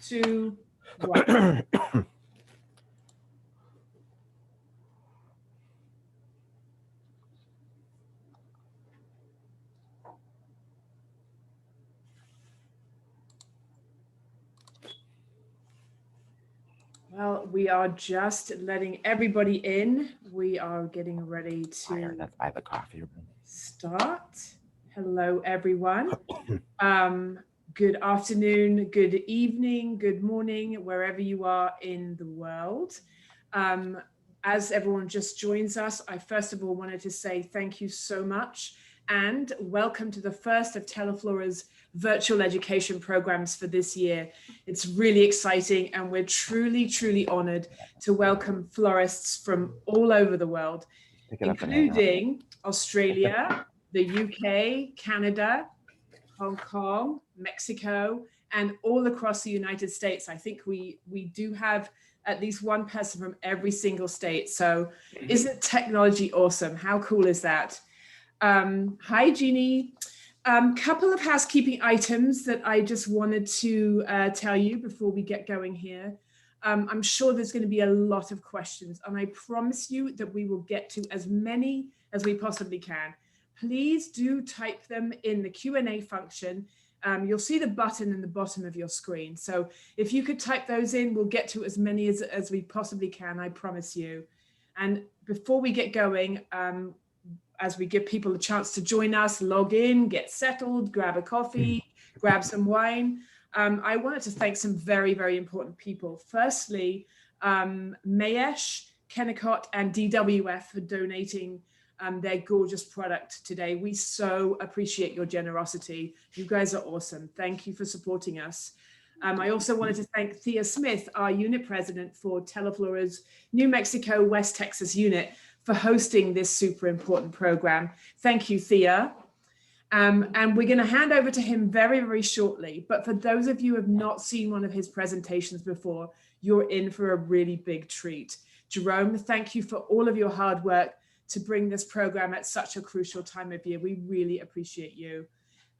2, 1. Well, we are just letting everybody in. We are getting ready to That's by the coffee room. Start. Hello, everyone. Good afternoon, good evening, good morning, wherever you are in the world. As everyone just joins us, I first of all wanted to say thank you so much and welcome to the first of Teleflora's virtual education programs for this year. It's really exciting and we're truly, truly honored to welcome florists from all over the world, including Australia, the UK, Canada, Hong Kong, Mexico, and all across the United States. I think we do have at least one person from every single state. So isn't technology awesome? How cool is that? Hi, Jeannie. Couple of housekeeping items that I just wanted to tell you before we get going here. I'm sure there's going to be a lot of questions, and I promise you that we will get to as many as we possibly can. Please do type them in the Q&A function. You'll see the button in the bottom of your screen. So if you could type those in, we'll get to as many as we possibly can, I promise you. And before we get going, as we give people a chance to join us, log in, get settled, grab a coffee, grab some wine. I wanted to thank some very, very important people. Firstly, Mayesh, Kennecott, and DWF for donating their gorgeous product today. We so appreciate your generosity. You guys are awesome. Thank you for supporting us. I also wanted to thank Thea Smith, our unit president for Teleflora's New Mexico, West Texas unit, for hosting this super important program. Thank you, Thea. And we're going to hand over to him very, very shortly. But for those of you who have not seen one of his presentations before, you're in for a really big treat. Jerome, thank you for all of your hard work to bring this program at such a crucial time of year. We really appreciate you.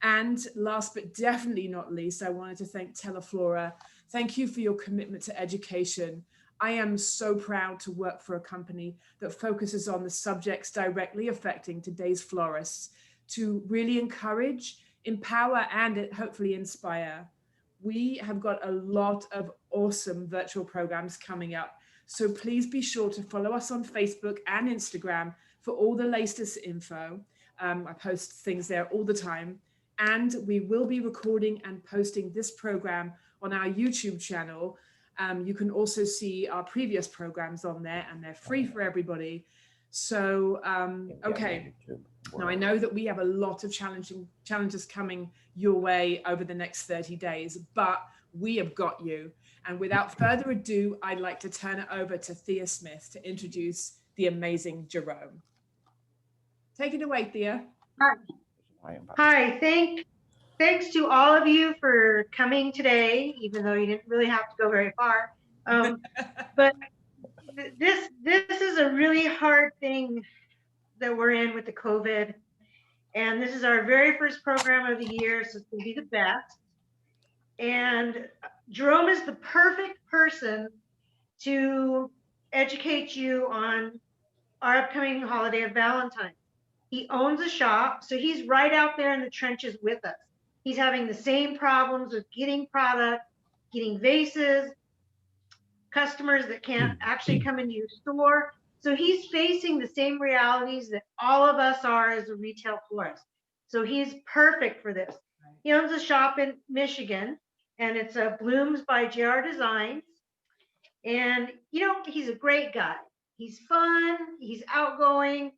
And last but definitely not least, I wanted to thank Teleflora. Thank you for your commitment to education. I am so proud to work for a company that focuses on the subjects directly affecting today's florists to really encourage, empower, and hopefully inspire. We have got a lot of awesome virtual programs coming up. So please be sure to follow us on Facebook and Instagram for all the latest info. I post things there all the time. And we will be recording and posting this program on our YouTube channel. You can also see our previous programs on there, and they're free for everybody. So, okay. Now, I know that we have a lot of challenges coming your way over the next 30 days, but we have got you. And without further ado, I'd like to turn it over to Thea Smith to introduce the amazing Jerome. Take it away, Thea. Hi, thanks to all of you for coming today, even though you didn't really have to go very far. But this is a really hard thing that we're in with the COVID. And this is our very first program of the year, so it's gonna be the best. And Jerome is the perfect person to educate you on our upcoming holiday of Valentine. He owns a shop, so he's right out there in the trenches with us. He's having the same problems with getting product, getting vases, customers that can't actually come into your store. So he's facing the same realities that all of us are as a retail florist. So he's perfect for this. He owns a shop in Michigan, and it's Blooms by JR Designs. And you know, he's a great guy. He's fun, he's outgoing,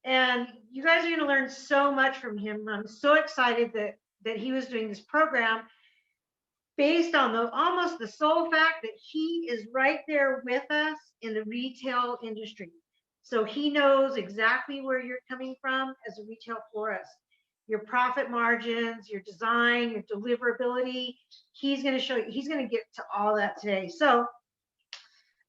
and you guys are gonna learn so much from him. I'm so excited that he was doing this program based on almost the sole fact that he is right there with us in the retail industry. So he knows exactly where you're coming from as a retail florist. Your profit margins, your design, your deliverability. He's gonna show you, he's gonna get to all that today. So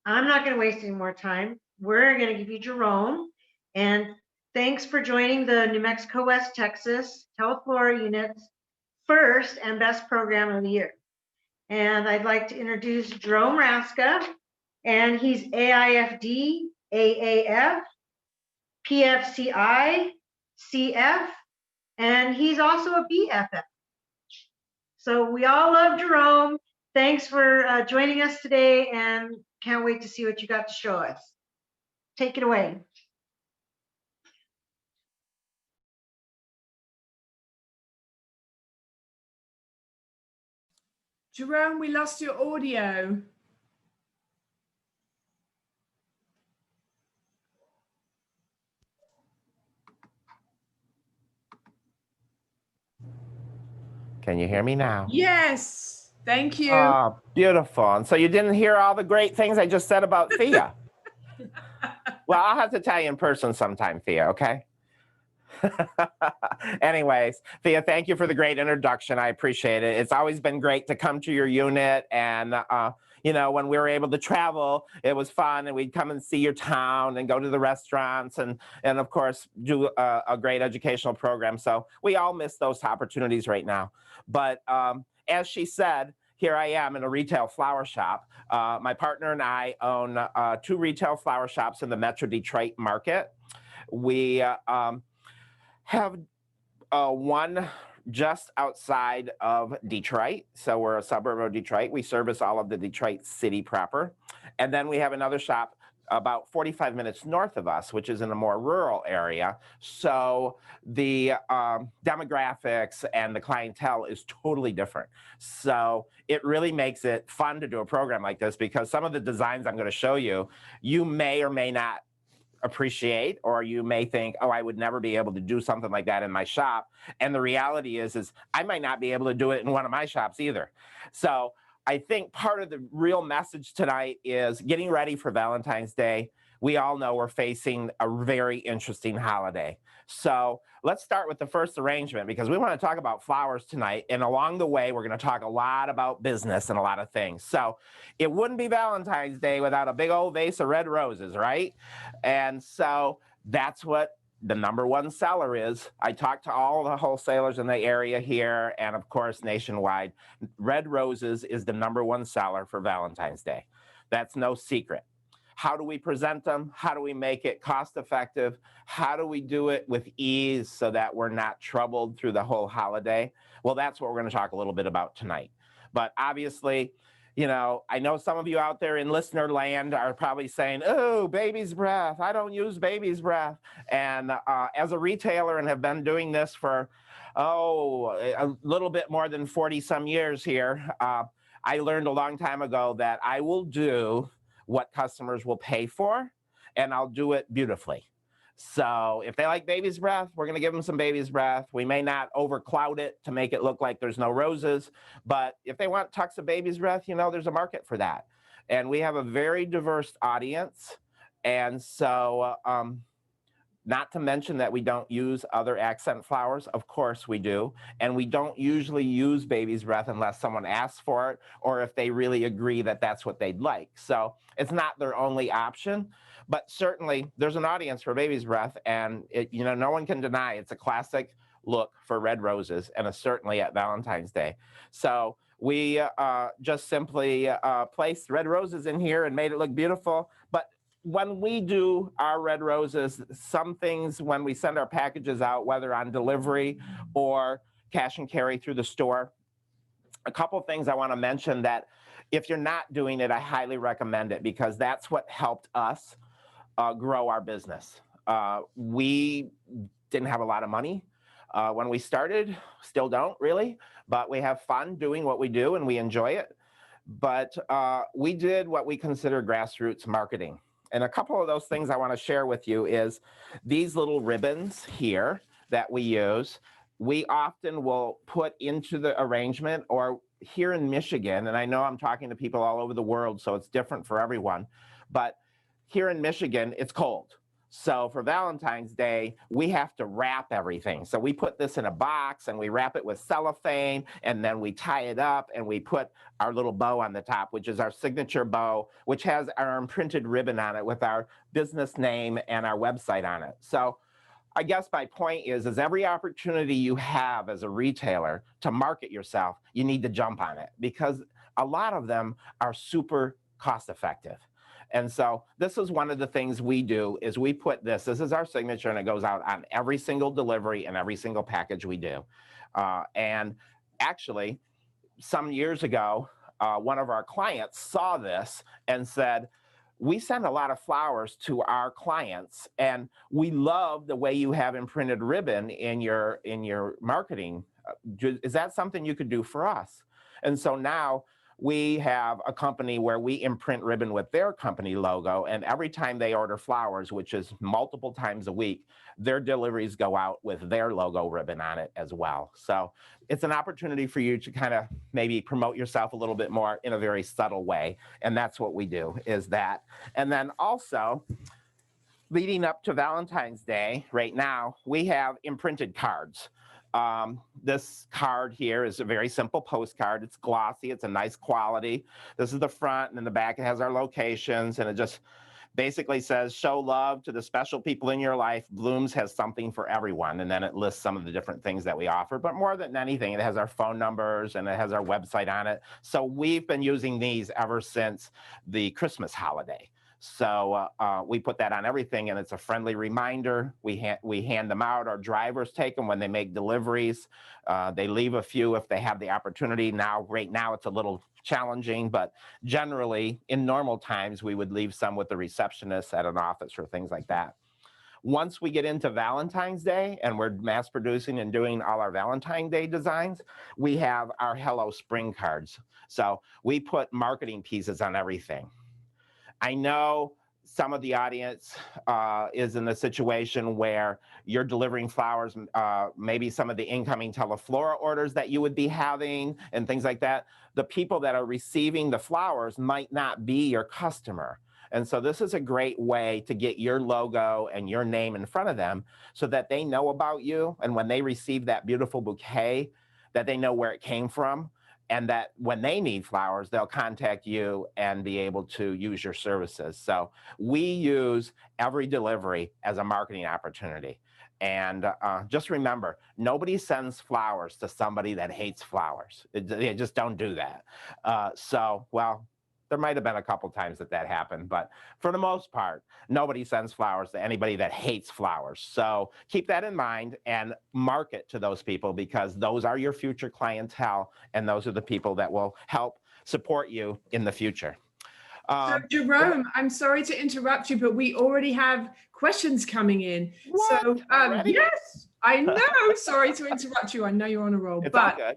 I'm not gonna waste any more time. We're gonna give you Jerome. And thanks for joining the New Mexico, West Texas Teleflora unit's first and best program of the year. And I'd like to introduce Jerome Raska, and he's AIFD, AAF, PFCI, CF, and he's also a BFF. So we all love Jerome. Thanks for joining us today, and can't wait to see what you got to show us. Take it away. Jerome, we lost your audio. Can you hear me now? Yes, thank you. Oh, beautiful. And so you didn't hear all the great things I just said about Thea. Well, I'll have to tell you in person sometime, Thea, okay? Anyways, Thea, thank you for the great introduction. I appreciate it. It's always been great to come to your unit. And, you know, when we were able to travel, it was fun. And we'd come and see your town and go to the restaurants and of course, do a great educational program. So we all miss those opportunities right now. But as she said, here I am in a retail flower shop. My partner and I own 2 retail flower shops in the Metro Detroit market. We have one just outside of Detroit. So we're a suburb of Detroit. We service all of the Detroit city proper. And then we have another shop about 45 minutes north of us, which is in a more rural area. So the demographics and the clientele is totally different. So it really makes it fun to do a program like this, because some of the designs I'm going to show you, you may or may not appreciate, or you may think, oh, I would never be able to do something like that in my shop. And the reality is I might not be able to do it in one of my shops either. So I think part of the real message tonight is getting ready for Valentine's Day. We all know we're facing a very interesting holiday. So let's start with the first arrangement, because we want to talk about flowers tonight. And along the way, we're going to talk a lot about business and a lot of things. So it wouldn't be Valentine's Day without a big old vase of red roses, right? And so that's what the #1 seller is. I talked to all the wholesalers in the area here, and of course, nationwide. Red roses is the #1 seller for Valentine's Day. That's no secret. How do we present them? How do we make it cost effective? How do we do it with ease so that we're not troubled through the whole holiday? Well, that's what we're going to talk a little bit about tonight. But obviously, you know, I know some of you out there in listener land are probably saying, oh, baby's breath. I don't use baby's breath. And as a retailer and have been doing this for, a little bit more than 40 some years here, I learned a long time ago that I will do what customers will pay for, and I'll do it beautifully. So if they like baby's breath, we're going to give them some baby's breath. We may not overcloud it to make it look like there's no roses, but if they want tucks of baby's breath, you know, there's a market for that. And we have a very diverse audience. And so not to mention that we don't use other accent flowers. Of course we do. And we don't usually use baby's breath unless someone asks for it, or if they really agree that that's what they'd like. So it's not their only option, but certainly there's an audience for baby's breath, and you know, no one can deny it's a classic look for red roses, and certainly at Valentine's Day. So we just simply placed red roses in here and made it look beautiful. But when we do our red roses, some things when we send our packages out, whether on delivery or cash and carry through the store, a couple of things I want to mention that if you're not doing it, I highly recommend it, because that's what helped us grow our business. We didn't have a lot of money when we started, still don't really, but we have fun doing what we do and we enjoy it. But we did what we consider grassroots marketing. And a couple of those things I want to share with you is these little ribbons here that we use. We often will put into the arrangement, or here in Michigan, and I know I'm talking to people all over the world, so it's different for everyone, but here in Michigan, it's cold. So for Valentine's Day, we have to wrap everything. So we put this in a box and we wrap it with cellophane, and then we tie it up and we put our little bow on the top, which is our signature bow, which has our imprinted ribbon on it with our business name and our website on it. So I guess my point is every opportunity you have as a retailer to market yourself, you need to jump on it, because a lot of them are super cost effective. And so this is one of the things we do is we put this is our signature, and it goes out on every single delivery and every single package we do. And actually, some years ago, one of our clients saw this and said, we send a lot of flowers to our clients, and we love the way you have imprinted ribbon in your marketing. Is that something you could do for us? And so now we have a company where we imprint ribbon with their company logo, and every time they order flowers, which is multiple times a week, their deliveries go out with their logo ribbon on it as well. So it's an opportunity for you to kind of maybe promote yourself a little bit more in a very subtle way. And that's what we do, is that. And then also, leading up to Valentine's Day, right now, we have imprinted cards. This card here is a very simple postcard. It's glossy. It's a nice quality. This is the front, and in the back it has our locations, and it just basically says, show love to the special people in your life. Blooms has something for everyone. And then it lists some of the different things that we offer. But more than anything, it has our phone numbers and it has our website on it. So we've been using these ever since the Christmas holiday. So we put that on everything, and it's a friendly reminder. We hand them out. Our drivers take them when they make deliveries. They leave a few if they have the opportunity. Right now, it's a little challenging, but generally, in normal times, we would leave some with the receptionist at an office or things like that. Once we get into Valentine's Day and we're mass producing and doing all our Valentine Day designs, we have our Hello Spring cards. So we put marketing pieces on everything. I know some of the audience is in a situation where you're delivering flowers, maybe some of the incoming Teleflora orders that you would be having and things like that. The people that are receiving the flowers might not be your customer. And so this is a great way to get your logo and your name in front of them so that they know about you. And when they receive that beautiful bouquet, that they know where it came from. And that when they need flowers, they'll contact you and be able to use your services. So we use every delivery as a marketing opportunity. And just remember, nobody sends flowers to somebody that hates flowers. They just don't do that. Well, there might have been a couple times that happened, but for the most part, nobody sends flowers to anybody that hates flowers. So keep that in mind and market to those people, because those are your future clientele, and those are the people that will help support you in the future. So Jerome, I'm sorry to interrupt you, but we already have questions coming in. What? So yes, I know. Sorry to interrupt you. I know you're on a roll, it's but all good.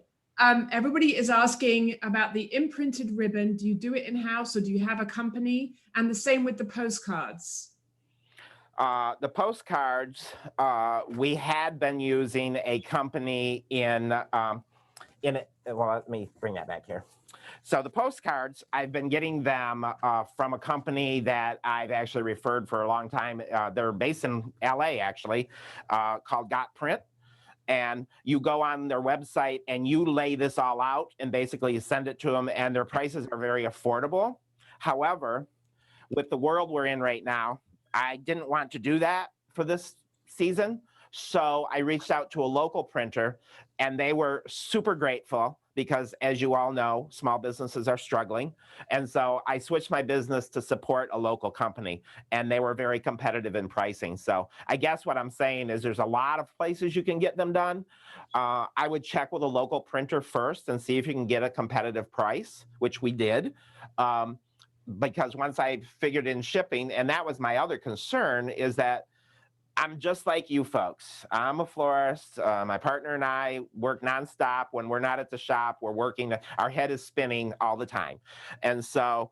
Everybody is asking about the imprinted ribbon. Do you do it in-house or do you have a company? And the same with the postcards. The postcards, we had been using a company well, let me bring that back here. So the postcards, I've been getting them from a company that I've actually referred for a long time. They're based in LA, actually, called Got Print. And you go on their website and you lay this all out and basically you send it to them, and their prices are very affordable. However, with the world we're in right now, I didn't want to do that for this season. So I reached out to a local printer, and they were super grateful because, as you all know, small businesses are struggling. And so I switched my business to support a local company, and they were very competitive in pricing. So I guess what I'm saying is there's a lot of places you can get them done. I would check with a local printer first and see if you can get a competitive price, which we did. Because once I figured in shipping, and that was my other concern, is that I'm just like you folks. I'm a florist. My partner and I work nonstop. When we're not at the shop, we're working. Our head is spinning all the time. And so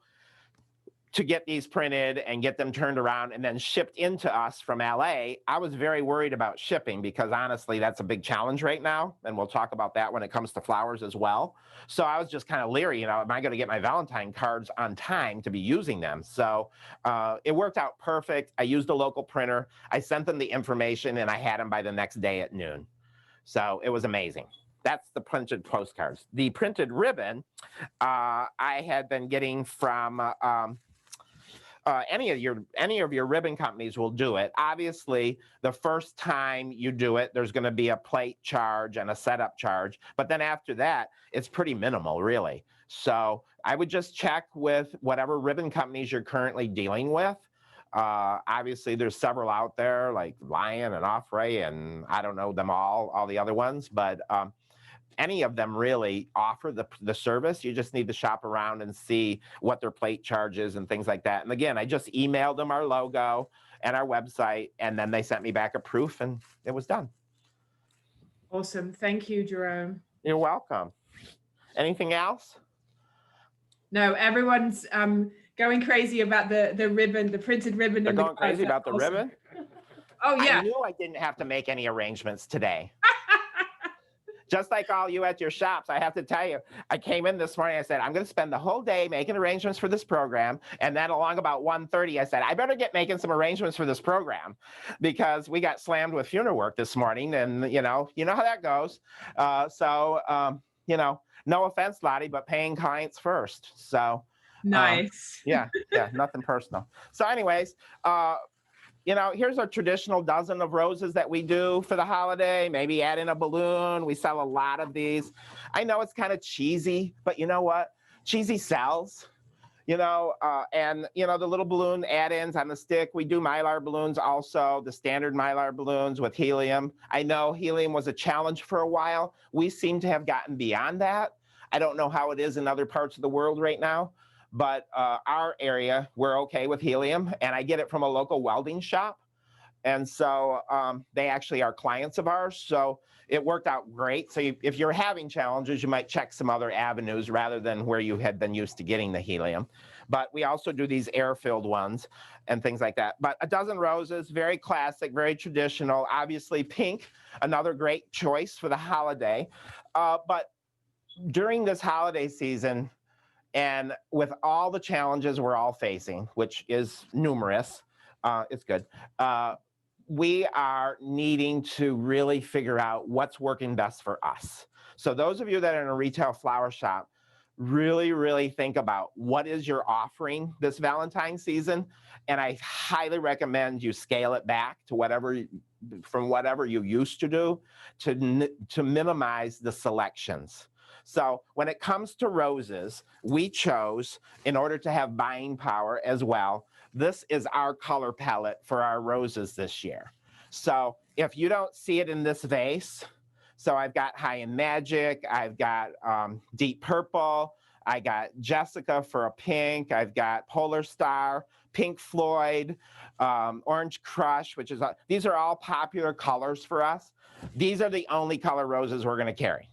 to get these printed and get them turned around and then shipped into us from LA, I was very worried about shipping, because honestly, that's a big challenge right now. And we'll talk about that when it comes to flowers as well. So I was just kind of leery, am I going to get my Valentine cards on time to be using them? So it worked out perfect. I used a local printer. I sent them the information, and I had them by the next day at noon. So it was amazing. That's the printed postcards. The printed ribbon, I had been getting from any of your ribbon companies will do it. Obviously, the first time you do it, there's going to be a plate charge and a setup charge. But then after that, it's pretty minimal, really. So I would just check with whatever ribbon companies you're currently dealing with. Obviously, there's several out there like Lion and Offray, and I don't know them all the other ones, but any of them really offer the service. You just need to shop around and see what their plate charges and things like that. And again, I just emailed them our logo and our website, and then they sent me back a proof, and it was done. Awesome. Thank you, Jerome. You're welcome. Anything else? No, everyone's going crazy about the ribbon, the printed ribbon. They're going crazy about the ribbon? Oh, yeah. I knew I didn't have to make any arrangements today. Just like all you at your shops, I have to tell you, I came in this morning, I said, I'm going to spend the whole day making arrangements for this program. And then along about 1:30, I said, I better get making some arrangements for this program because we got slammed with funeral work this morning. And, you know how that goes. No offense, Lottie, but paying clients first. So nice. Yeah, nothing personal. So anyways, here's our traditional dozen of roses that we do for the holiday. Maybe add in a balloon. We sell a lot of these. I know it's kind of cheesy, but you know what? Cheesy sells. The little balloon add-ins on the stick. We do Mylar balloons also, the standard Mylar balloons with helium. I know helium was a challenge for a while. We seem to have gotten beyond that. I don't know how it is in other parts of the world right now, but our area, we're okay with helium, and I get it from a local welding shop. And so they actually are clients of ours. So it worked out great. So if you're having challenges, you might check some other avenues rather than where you had been used to getting the helium. But we also do these air-filled ones and things like that. But a dozen roses, very classic, very traditional. Obviously pink, another great choice for the holiday. But during this holiday season, and with all the challenges we're all facing, which is numerous, it's good. We are needing to really figure out what's working best for us. So those of you that are in a retail flower shop, really, really think about what is your offering this Valentine season. And I highly recommend you scale it back to whatever you used to do to minimize the selections. So when it comes to roses, we chose, in order to have buying power as well, this is our color palette for our roses this year. So if you don't see it in this vase, so I've got High in Magic, I've got Deep Purple, I got Jessica for a pink, I've got Polar Star, Pink Floyd, Orange Crush, these are all popular colors for us. These are the only color roses we're gonna carry.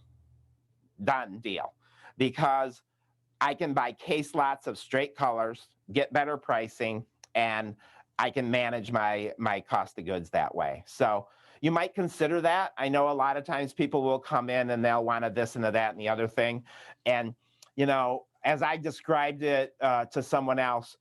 Done deal. Because I can buy case lots of straight colors, get better pricing, and I can manage my cost of goods that way. So you might consider that. I know a lot of times people will come in and they'll want a this and a that and the other thing. And, as I described it to someone else,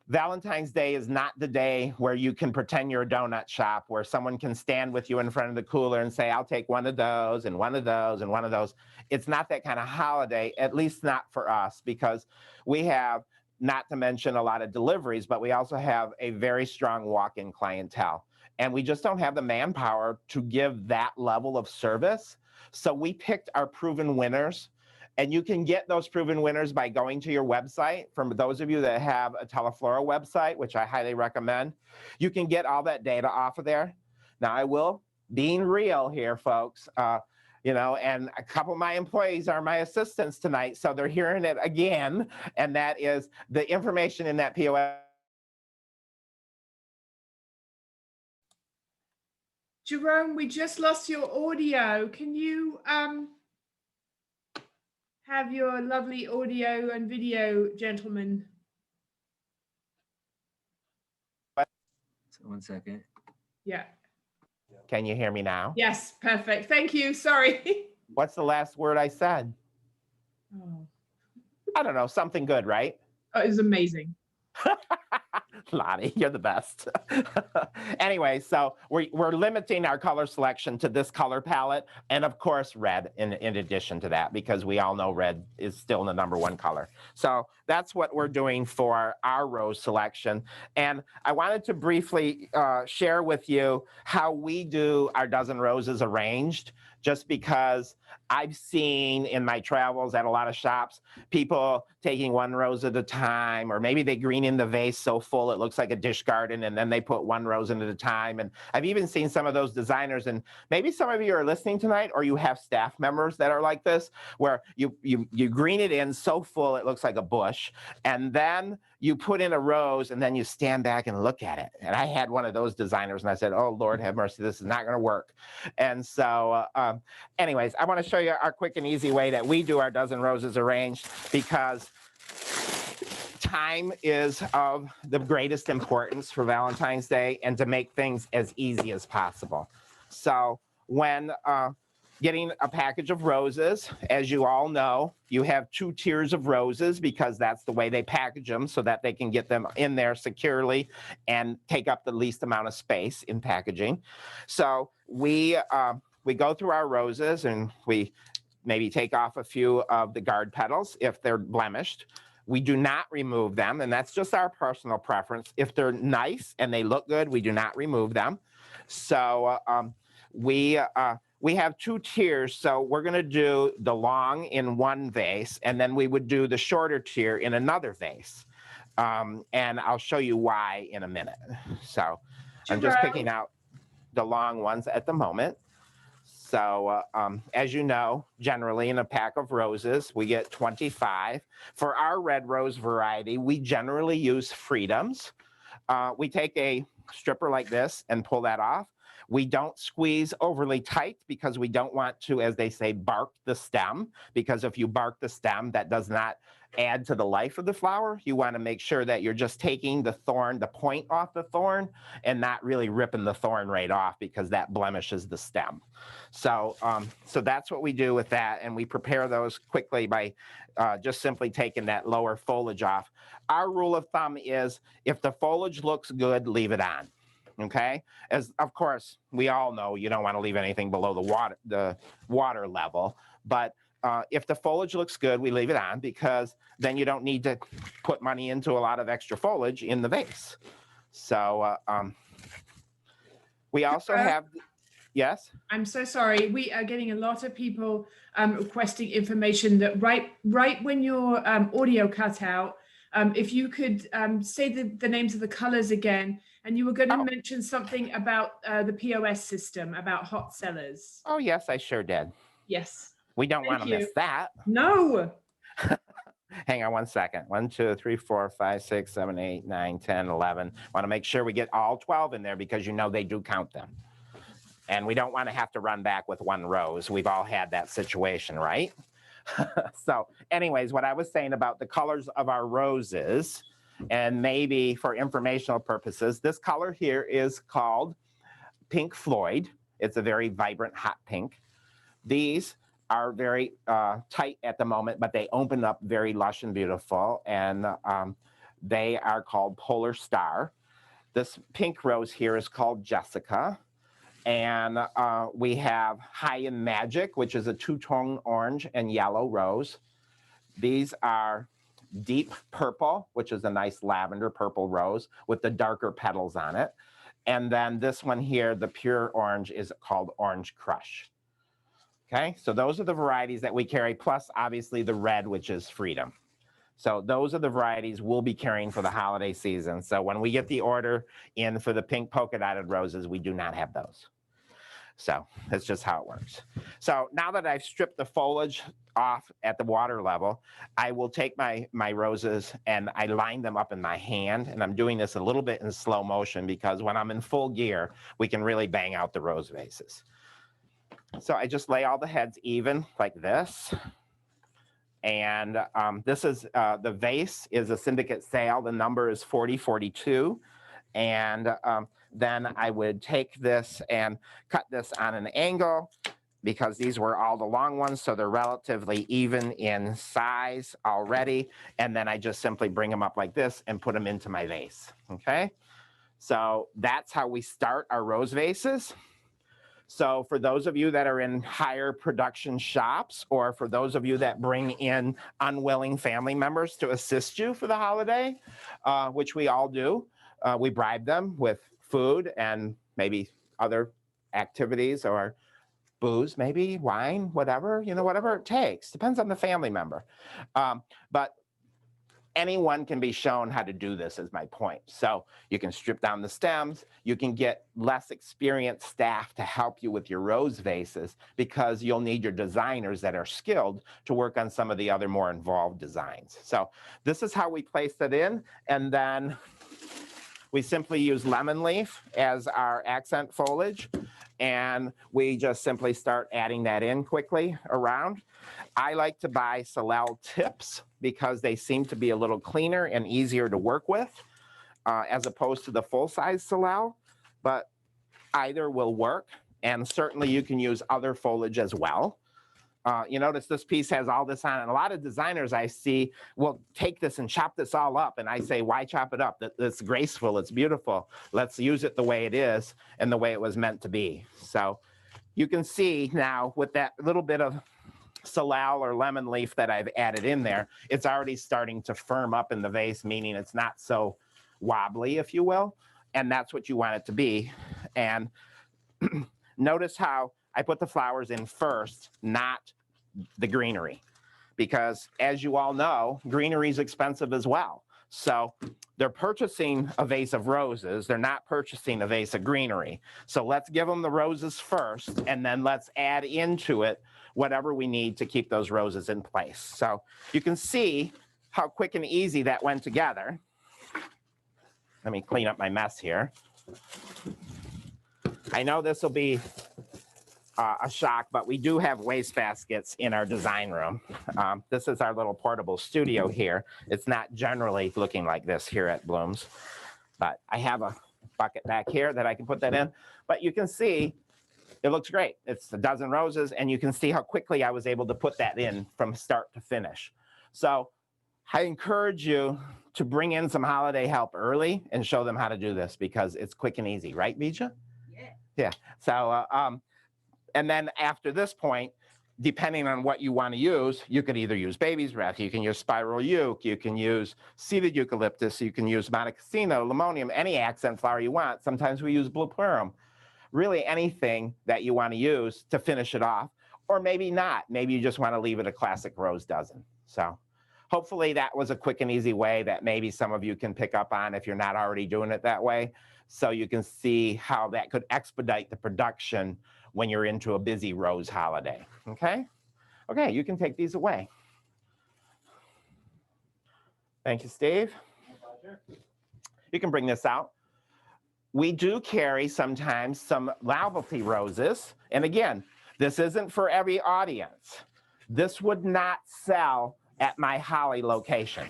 Valentine's Day is not the day where you can pretend you're a donut shop, where someone can stand with you in front of the cooler and say, I'll take one of those and one of those and one of those. It's not that kind of holiday, at least not for us, because we have, not to mention a lot of deliveries, but we also have a very strong walk-in clientele. And we just don't have the manpower to give that level of service. So we picked our proven winners. And you can get those proven winners by going to your website. For those of you that have a Teleflora website, which I highly recommend, you can get all that data off of there. Now being real here, folks, and a couple of my employees are my assistants tonight, so they're hearing it again, and that is the information in that POS. Jerome, we just lost your audio. Can you have your lovely audio and video, gentlemen? So 1 second. Yeah. Can you hear me now? Yes, perfect. Thank you. Sorry. What's the last word I said? Oh. I don't know, something good, right? Oh, it was amazing. Lottie, you're the best. Anyway, so we're limiting our color selection to this color palette, and of course red in addition to that, because we all know red is still the #1 color. So that's what we're doing for our rose selection. And I wanted to briefly share with you how we do our dozen roses arranged, just because I've seen in my travels at a lot of shops, people taking one rose at a time, or maybe they green in the vase so full it looks like a dish garden, and then they put one rose in at a time. And I've even seen some of those designers, and maybe some of you are listening tonight, or you have staff members that are like this, where you green it in so full it looks like a bush, and then you put in a rose, and then you stand back and look at it. And I had one of those designers, and I said, oh, Lord have mercy, this is not going to work. And so anyways, I want to show you our quick and easy way that we do our dozen roses arranged, because time is of the greatest importance for Valentine's Day, and to make things as easy as possible. So when getting a package of roses, as you all know, you have 2 tiers of roses, because that's the way they package them, so that they can get them in there securely and take up the least amount of space in packaging. So we go through our roses, and we maybe take off a few of the guard petals if they're blemished. We do not remove them, and that's just our personal preference. If they're nice and they look good, we do not remove them. So we have 2 tiers. So we're going to do the long in one vase, and then we would do the shorter tier in another vase. And I'll show you why in a minute. So I'm just picking out the long ones at the moment. So as you know, generally in a pack of roses, we get 25. For our red rose variety, we generally use Freedoms. We take a stripper like this and pull that off. We don't squeeze overly tight, because we don't want to, as they say, bark the stem, because if you bark the stem, that does not add to the life of the flower. You want to make sure that you're just taking the thorn, the point off the thorn, and not really ripping the thorn right off, because that blemishes the stem. So so that's what we do with that, and we prepare those quickly by just simply taking that lower foliage off. Our rule of thumb is, if the foliage looks good, leave it on. Okay, as of course we all know, you don't want to leave anything below the water level, but if the foliage looks good, we leave it on, because then you don't need to put money into a lot of extra foliage in the vase. So we also have, yes? I'm so sorry. We are getting a lot of people requesting information that right when your audio cut out, if you could say the names of the colors again. And you were going to mention something about the POS system, about hot sellers. Oh, yes, I sure did. Yes. We don't want to miss that. No. Hang on one second. 1, 2, 3, 4, 5, 6, 7, 8, 9, 10, 11. Want to make sure we get all 12 in there, because you know they do count them. And we don't want to have to run back with one rose. We've all had that situation, right? So anyways, what I was saying about the colors of our roses, and maybe for informational purposes, this color here is called Pink Floyd. It's a very vibrant hot pink. These are very tight at the moment, but they open up very lush and beautiful, and they are called Polar Star. This pink rose here is called Jessica. And we have High in Magic, which is a 2-tone orange and yellow rose. These are Deep Purple, which is a nice lavender purple rose with the darker petals on it. And then this one here, the pure orange, is called Orange Crush. Okay, so those are the varieties that we carry, plus obviously the red, which is Freedom. So those are the varieties we'll be carrying for the holiday season. So when we get the order in for the pink polka dotted roses, we do not have those. So that's just how it works. So now that I've stripped the foliage off at the water level, I will take my roses and I line them up in my hand. And I'm doing this a little bit in slow motion, because when I'm in full gear, we can really bang out the rose vases. So I just lay all the heads even like this. And this is, the vase is a syndicate sale. The number is 4042. And then I would take this and cut this on an angle, because these were all the long ones, so they're relatively even in size already. And then I just simply bring them up like this and put them into my vase, okay? So that's how we start our rose vases. So for those of you that are in higher production shops, or for those of you that bring in unwilling family members to assist you for the holiday, which we all do, we bribe them with food and maybe other activities or booze, maybe wine, whatever, whatever it takes. Depends on the family member. But anyone can be shown how to do this is my point. So you can strip down the stems. You can get less experienced staff to help you with your rose vases because you'll need your designers that are skilled to work on some of the other more involved designs. So this is how we place it in. And then we simply use lemon leaf as our accent foliage. And we just simply start adding that in quickly around. I like to buy Soleil tips because they seem to be a little cleaner and easier to work with as opposed to the full-size Soleil, but either will work. And certainly you can use other foliage as well. You notice this piece has all this on it. And a lot of designers I see will take this and chop this all up. And I say, why chop it up? It's graceful, it's beautiful. Let's use it the way it is and the way it was meant to be. So you can see now with that little bit of Soleil or lemon leaf that I've added in there, it's already starting to firm up in the vase, meaning it's not so wobbly, if you will. And that's what you want it to be. And notice how I put the flowers in first, not the greenery, because as you all know, greenery is expensive as well. So they're purchasing a vase of roses. They're not purchasing a vase of greenery. So let's give them the roses first, and then let's add into it whatever we need to keep those roses in place. So you can see how quick and easy that went together. Let me clean up my mess here. I know this will be a shock, but we do have waste baskets in our design room. This is our little portable studio here. It's not generally looking like this here at Bloom's, but I have a bucket back here that I can put that in. But you can see it looks great. It's a dozen roses, and you can see how quickly I was able to put that in from start to finish. So I encourage you to bring in some holiday help early and show them how to do this because it's quick and easy, right, Bija? Yeah. Yeah. So, and then after this point, depending on what you want to use, you could either use baby's breath, you can use spiral euc, you can use seeded eucalyptus, you can use montecasino, limonium, any accent flower you want. Sometimes we use blue plurum. Really anything that you want to use to finish it off, or maybe not. Maybe you just want to leave it a classic rose dozen. So hopefully that was a quick and easy way that maybe some of you can pick up on if you're not already doing it that way. So you can see how that could expedite the production when you're into a busy rose holiday, okay? Okay, you can take these away. Thank you, Steve. My pleasure. You can bring this out. We do carry sometimes some novelty roses. And again, this isn't for every audience. This would not sell at my Holly location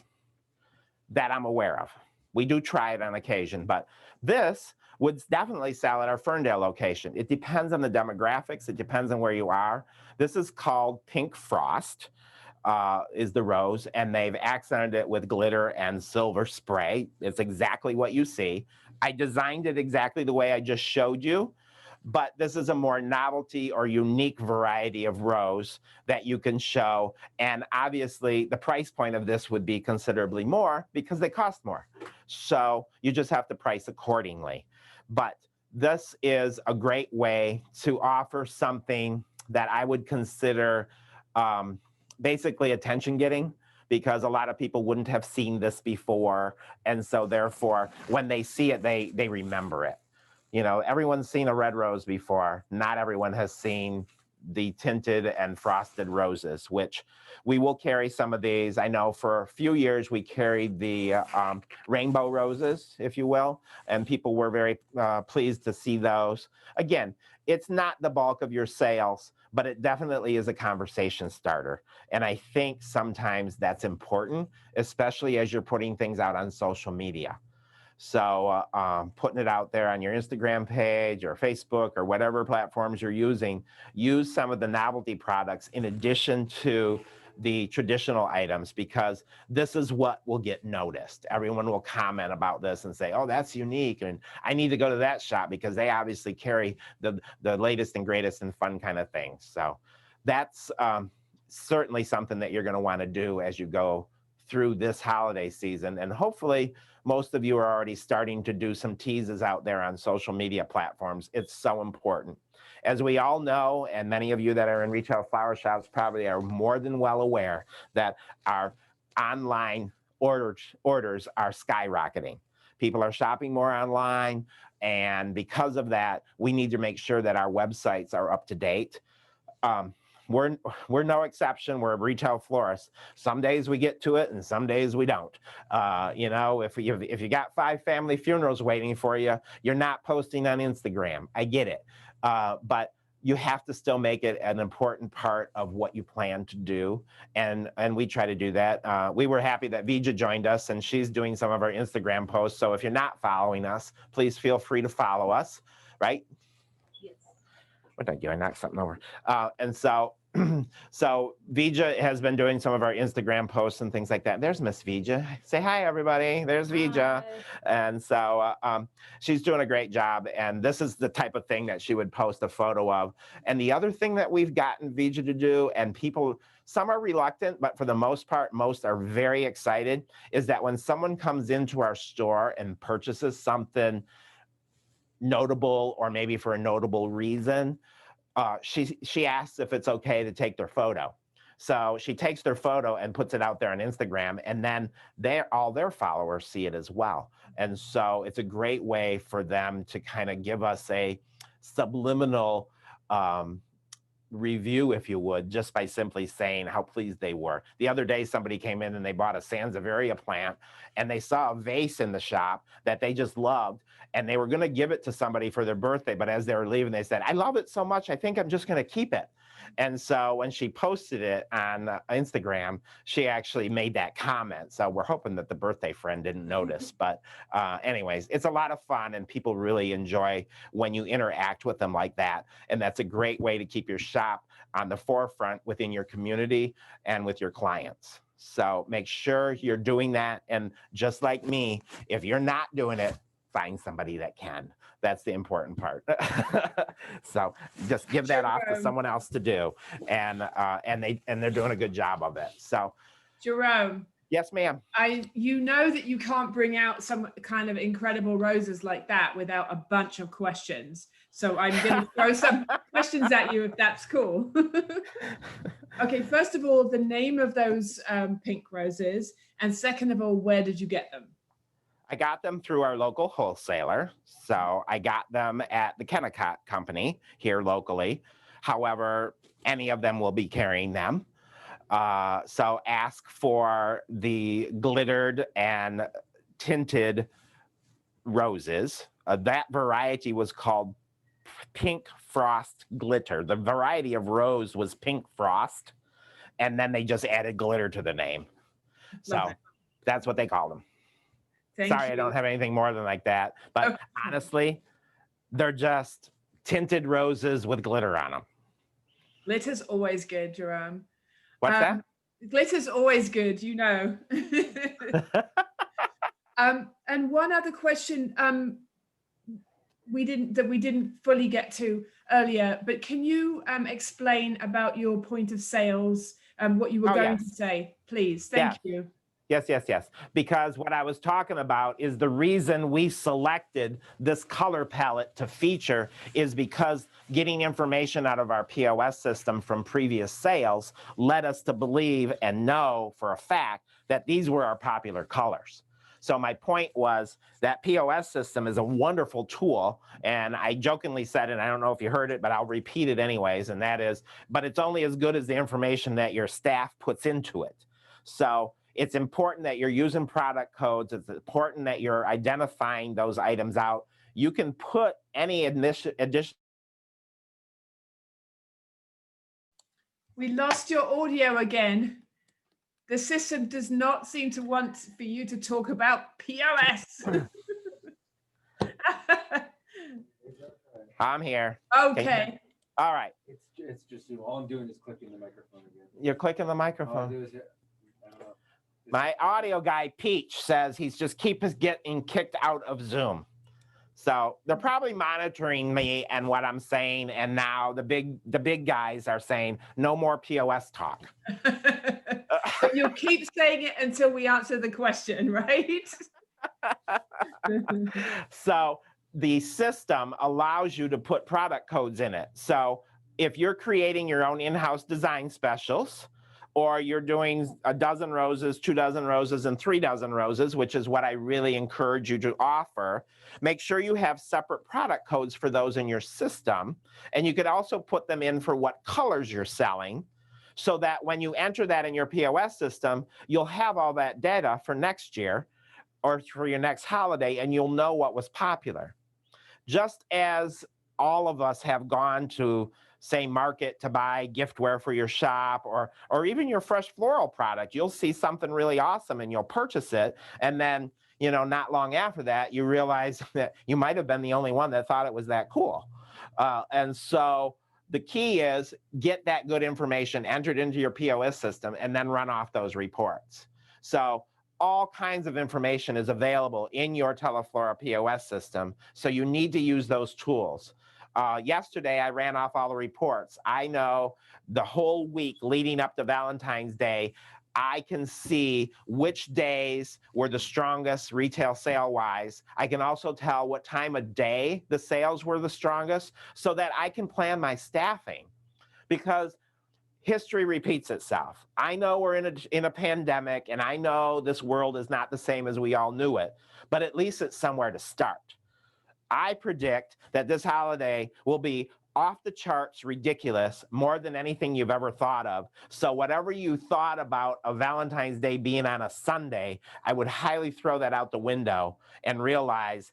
that I'm aware of. We do try it on occasion, but this would definitely sell at our Ferndale location. It depends on the demographics. It depends on where you are. This is called Pink Frost, is the rose, and they've accented it with glitter and silver spray. It's exactly what you see. I designed it exactly the way I just showed you, but this is a more novelty or unique variety of rose that you can show. And obviously the price point of this would be considerably more because they cost more. So you just have to price accordingly. But this is a great way to offer something that I would consider basically attention getting, because a lot of people wouldn't have seen this before. And so therefore, when they see it, they remember it. You know, everyone's seen a red rose before. Not everyone has seen the tinted and frosted roses, which we will carry some of these. I know for a few years we carried the rainbow roses, if you will, and people were very pleased to see those. Again, it's not the bulk of your sales, but it definitely is a conversation starter. And I think sometimes that's important, especially as you're putting things out on social media. So putting it out there on your Instagram page or Facebook or whatever platforms you're using, use some of the novelty products in addition to the traditional items, because this is what will get noticed. Everyone will comment about this and say, oh, that's unique, and I need to go to that shop because they obviously carry the latest and greatest and fun kind of things. So that's certainly something that you're going to want to do as you go through this holiday season. And hopefully most of you are already starting to do some teases out there on social media platforms. It's so important. as we all know, and many of you that are in retail flower shops probably are more than well aware that our online orders are skyrocketing. People are shopping more online, and because of that, we need to make sure that our websites are up to date. We're no exception. We're a retail florist. Some days we get to it, and some days we don't. You know, if you got 5 family funerals waiting for you, you're not posting on Instagram. I get it, but you have to still make it an important part of what you plan to do, and we try to do that. We were happy that Vija joined us, and she's doing some of our Instagram posts. So if you're not following us, please feel free to follow us. Right? Yes. What did I do? I knocked something over. And so Vija has been doing some of our Instagram posts and things like that. There's Miss Vija. Say hi, everybody. There's Vija. Hi. And so she's doing a great job. And this is the type of thing that she would post a photo of. And the other thing that we've gotten Vija to do, and people, some are reluctant, but for the most part, most are very excited, is that when someone comes into our store and purchases something notable, or maybe for a notable reason, she asks if it's okay to take their photo. So she takes their photo and puts it out there on Instagram, and then all their followers see it as well. And so it's a great way for them to kind of give us a subliminal review, if you would, just by simply saying how pleased they were. The other day, somebody came in and they bought a Sansevieria plant, and they saw a vase in the shop that they just loved, and they were going to give it to somebody for their birthday. But as they were leaving, they said, I love it so much, I think I'm just going to keep it. And so when she posted it on Instagram, she actually made that comment. So we're hoping that the birthday friend didn't notice. But anyways, it's a lot of fun, and people really enjoy when you interact with them like that. And that's a great way to keep your shop on the forefront within your community and with your clients. So make sure you're doing that. And just like me, if you're not doing it, find somebody that can. That's the important part. So just give that off to someone else to do, and they're doing a good job of it. So, Jerome. Yes, ma'am. You know that you can't bring out some kind of incredible roses like that without a bunch of questions. So I'm going to throw some questions at you if that's cool. Okay, first of all, the name of those pink roses, and second of all, where did you get them? I got them through our local wholesaler. So I got them at the Kennecott Company here locally. However, any of them will be carrying them. So ask for the glittered and tinted roses. That variety was called Pink Frost Glitter. The variety of rose was Pink Frost, and then they just added glitter to the name. So that's what they call them. Sorry, I don't have anything more than like that. But honestly, they're just tinted roses with glitter on them. Glitter's always good, Jerome. What's that? Glitter's always good, you know. And one other question we didn't fully get to earlier, but can you explain about your point of sales, what you were going to say, please? Thank you. Yes. Because what I was talking about is the reason we selected this color palette to feature is because getting information out of our POS system from previous sales led us to believe and know for a fact that these were our popular colors. So my point was that POS system is a wonderful tool, and I jokingly said, and I don't know if you heard it, but I'll repeat it anyways, and that is, but it's only as good as the information that your staff puts into it. So it's important that you're using product codes. It's important that you're identifying those items out. You can put any addition. We lost your audio again. The system does not seem to want for you to talk about POS. I'm here. Okay. All right. It's just all I'm doing is clicking the microphone again. You're clicking the microphone. All I do is my audio guy, Peach, says he's just getting kicked out of Zoom. So they're probably monitoring me and what I'm saying. And now the big guys are saying no more POS talk. But you'll keep saying it until we answer the question, right? So the system allows you to put product codes in it. So if you're creating your own in-house design specials, or you're doing a dozen roses, 2 dozen roses, and 3 dozen roses, which is what I really encourage you to offer, make sure you have separate product codes for those in your system. And you could also put them in for what colors you're selling, so that when you enter that in your POS system, you'll have all that data for next year or for your next holiday, and you'll know what was popular. Just as all of us have gone to, say, market to buy giftware for your shop, or even your fresh floral product, you'll see something really awesome and you'll purchase it. And then, you know, not long after that, you realize that you might have been the only one that thought it was that cool. And so the key is get that good information entered into your POS system and then run off those reports. So all kinds of information is available in your Teleflora POS system. So you need to use those tools. Yesterday, I ran off all the reports. I know the whole week leading up to Valentine's Day, I can see which days were the strongest retail sale-wise. I can also tell what time of day the sales were the strongest, so that I can plan my staffing, because history repeats itself. I know we're in a pandemic, and I know this world is not the same as we all knew it, but at least it's somewhere to start. I predict that this holiday will be off the charts ridiculous, more than anything you've ever thought of. So whatever you thought about a Valentine's Day being on a Sunday, I would highly throw that out the window and realize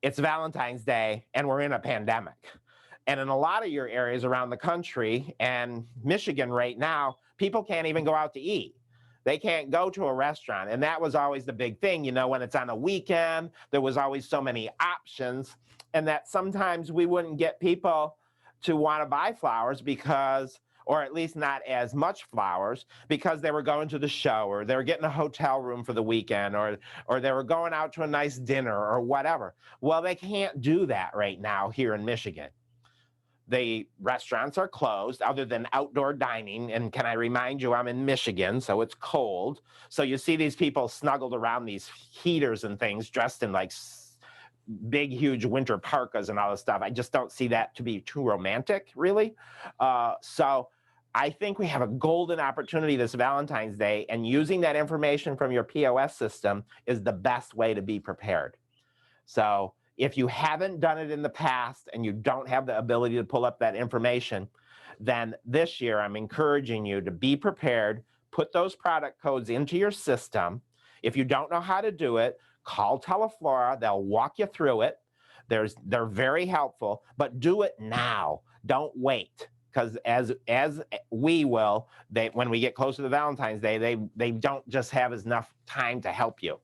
it's Valentine's Day and we're in a pandemic. And in a lot of your areas around the country and Michigan right now, people can't even go out to eat. They can't go to a restaurant. And that was always the big thing. You know, when it's on a weekend, there was always so many options, and that sometimes we wouldn't get people to want to buy flowers because, or at least not as much flowers, because they were going to the show, or they were getting a hotel room for the weekend, or they were going out to a nice dinner or whatever. Well, they can't do that right now here in Michigan. The restaurants are closed other than outdoor dining. And can I remind you, I'm in Michigan, so it's cold. So you see these people snuggled around these heaters and things, dressed in like big, huge winter parkas and all this stuff. I just don't see that to be too romantic, really. So I think we have a golden opportunity this Valentine's Day, and using that information from your POS system is the best way to be prepared. So if you haven't done it in the past and you don't have the ability to pull up that information, then this year I'm encouraging you to be prepared, put those product codes into your system. If you don't know how to do it, call Teleflora. They'll walk you through it. They're very helpful, but do it now. Don't wait, because as we will, when we get closer to Valentine's Day, they don't just have enough time to help you.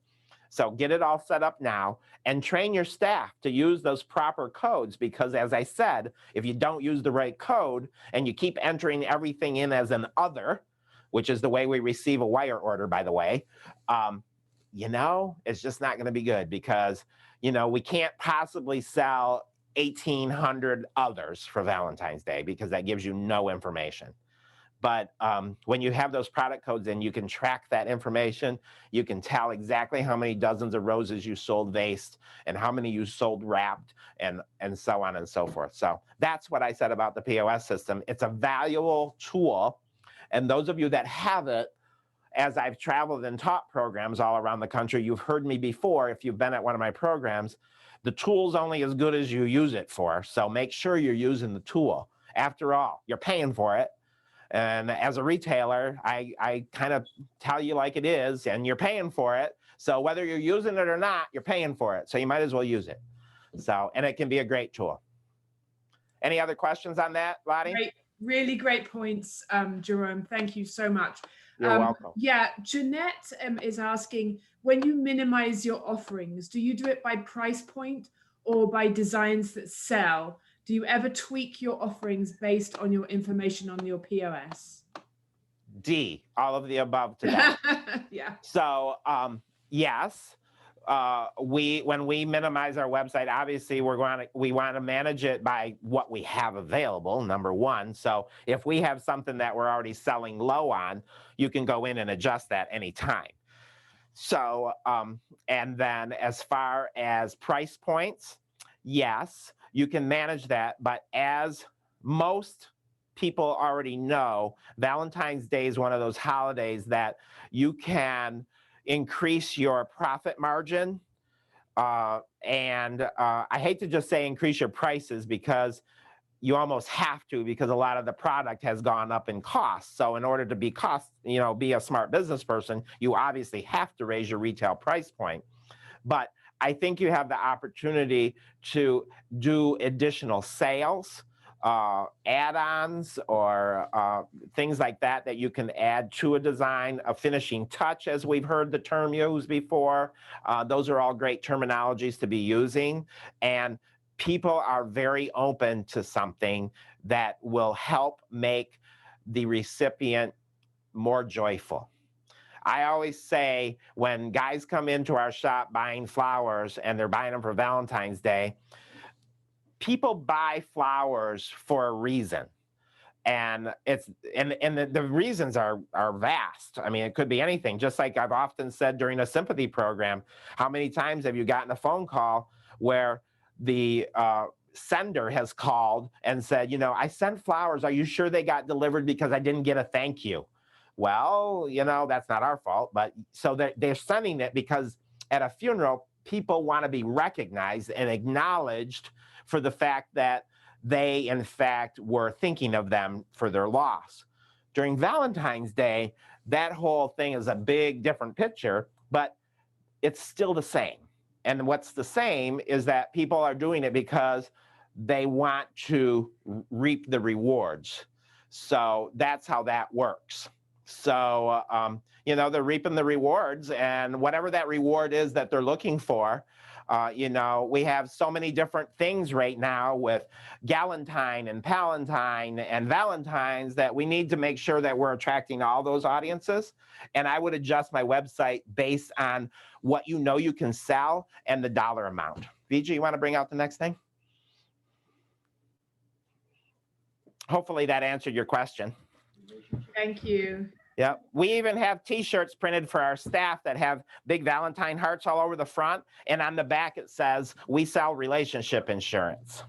So get it all set up now and train your staff to use those proper codes, because as I said, if you don't use the right code and you keep entering everything in as an other, which is the way we receive a wire order, by the way, you know, it's just not going to be good, because, you know, we can't possibly sell 1,800 others for Valentine's Day, because that gives you no information. But when you have those product codes in, you can track that information. You can tell exactly how many dozens of roses you sold vased and how many you sold wrapped, and so on and so forth. So that's what I said about the POS system. It's a valuable tool. And those of you that have it, as I've traveled and taught programs all around the country, you've heard me before, if you've been at one of my programs, the tool's only as good as you use it for. So make sure you're using the tool. After all, you're paying for it. And as a retailer, I kind of tell you like it is, and you're paying for it. So whether you're using it or not, you're paying for it. So you might as well use it. So, and it can be a great tool. Any other questions on that, Lottie? Great, really great points, Jerome. Thank you so much. You're welcome. Yeah, Jeanette is asking, when you minimize your offerings, do you do it by price point or by designs that sell? Do you ever tweak your offerings based on your information on your POS? D, all of the above today. Yeah. So, yes, when we minimize our website, obviously we want to manage it by what we have available, number one. So if we have something that we're already selling low on, you can go in and adjust that anytime. So, and then as far as price points, yes, you can manage that. But as most people already know, Valentine's Day is one of those holidays that you can increase your profit margin. I hate to just say increase your prices because you almost have to, because a lot of the product has gone up in cost. So in order to be be a smart business person, you obviously have to raise your retail price point. But I think you have the opportunity to do additional sales, add-ons, or things like that that you can add to a design, a finishing touch, as we've heard the term used before. Those are all great terminologies to be using. And people are very open to something that will help make the recipient more joyful. I always say when guys come into our shop buying flowers and they're buying them for Valentine's Day, people buy flowers for a reason. And the reasons are vast. I mean, it could be anything. Just like I've often said during a sympathy program, how many times have you gotten a phone call where the sender has called and said, I sent flowers. Are you sure they got delivered because I didn't get a thank you? Well, that's not our fault. But so they're sending it because at a funeral, people want to be recognized and acknowledged for the fact that they, in fact, were thinking of them for their loss. During Valentine's Day, that whole thing is a big different picture, but it's still the same. And what's the same is that people are doing it because they want to reap the rewards. So that's how that works. So, they're reaping the rewards, and whatever that reward is that they're looking for, we have so many different things right now with Galentine and Palentine and Valentines that we need to make sure that we're attracting all those audiences. And I would adjust my website based on what you can sell and the dollar amount. VG, you want to bring out the next thing? Hopefully that answered your question. Thank you. Yeah, we even have T-shirts printed for our staff that have big Valentine hearts all over the front, and on the back it says, "We sell relationship insurance."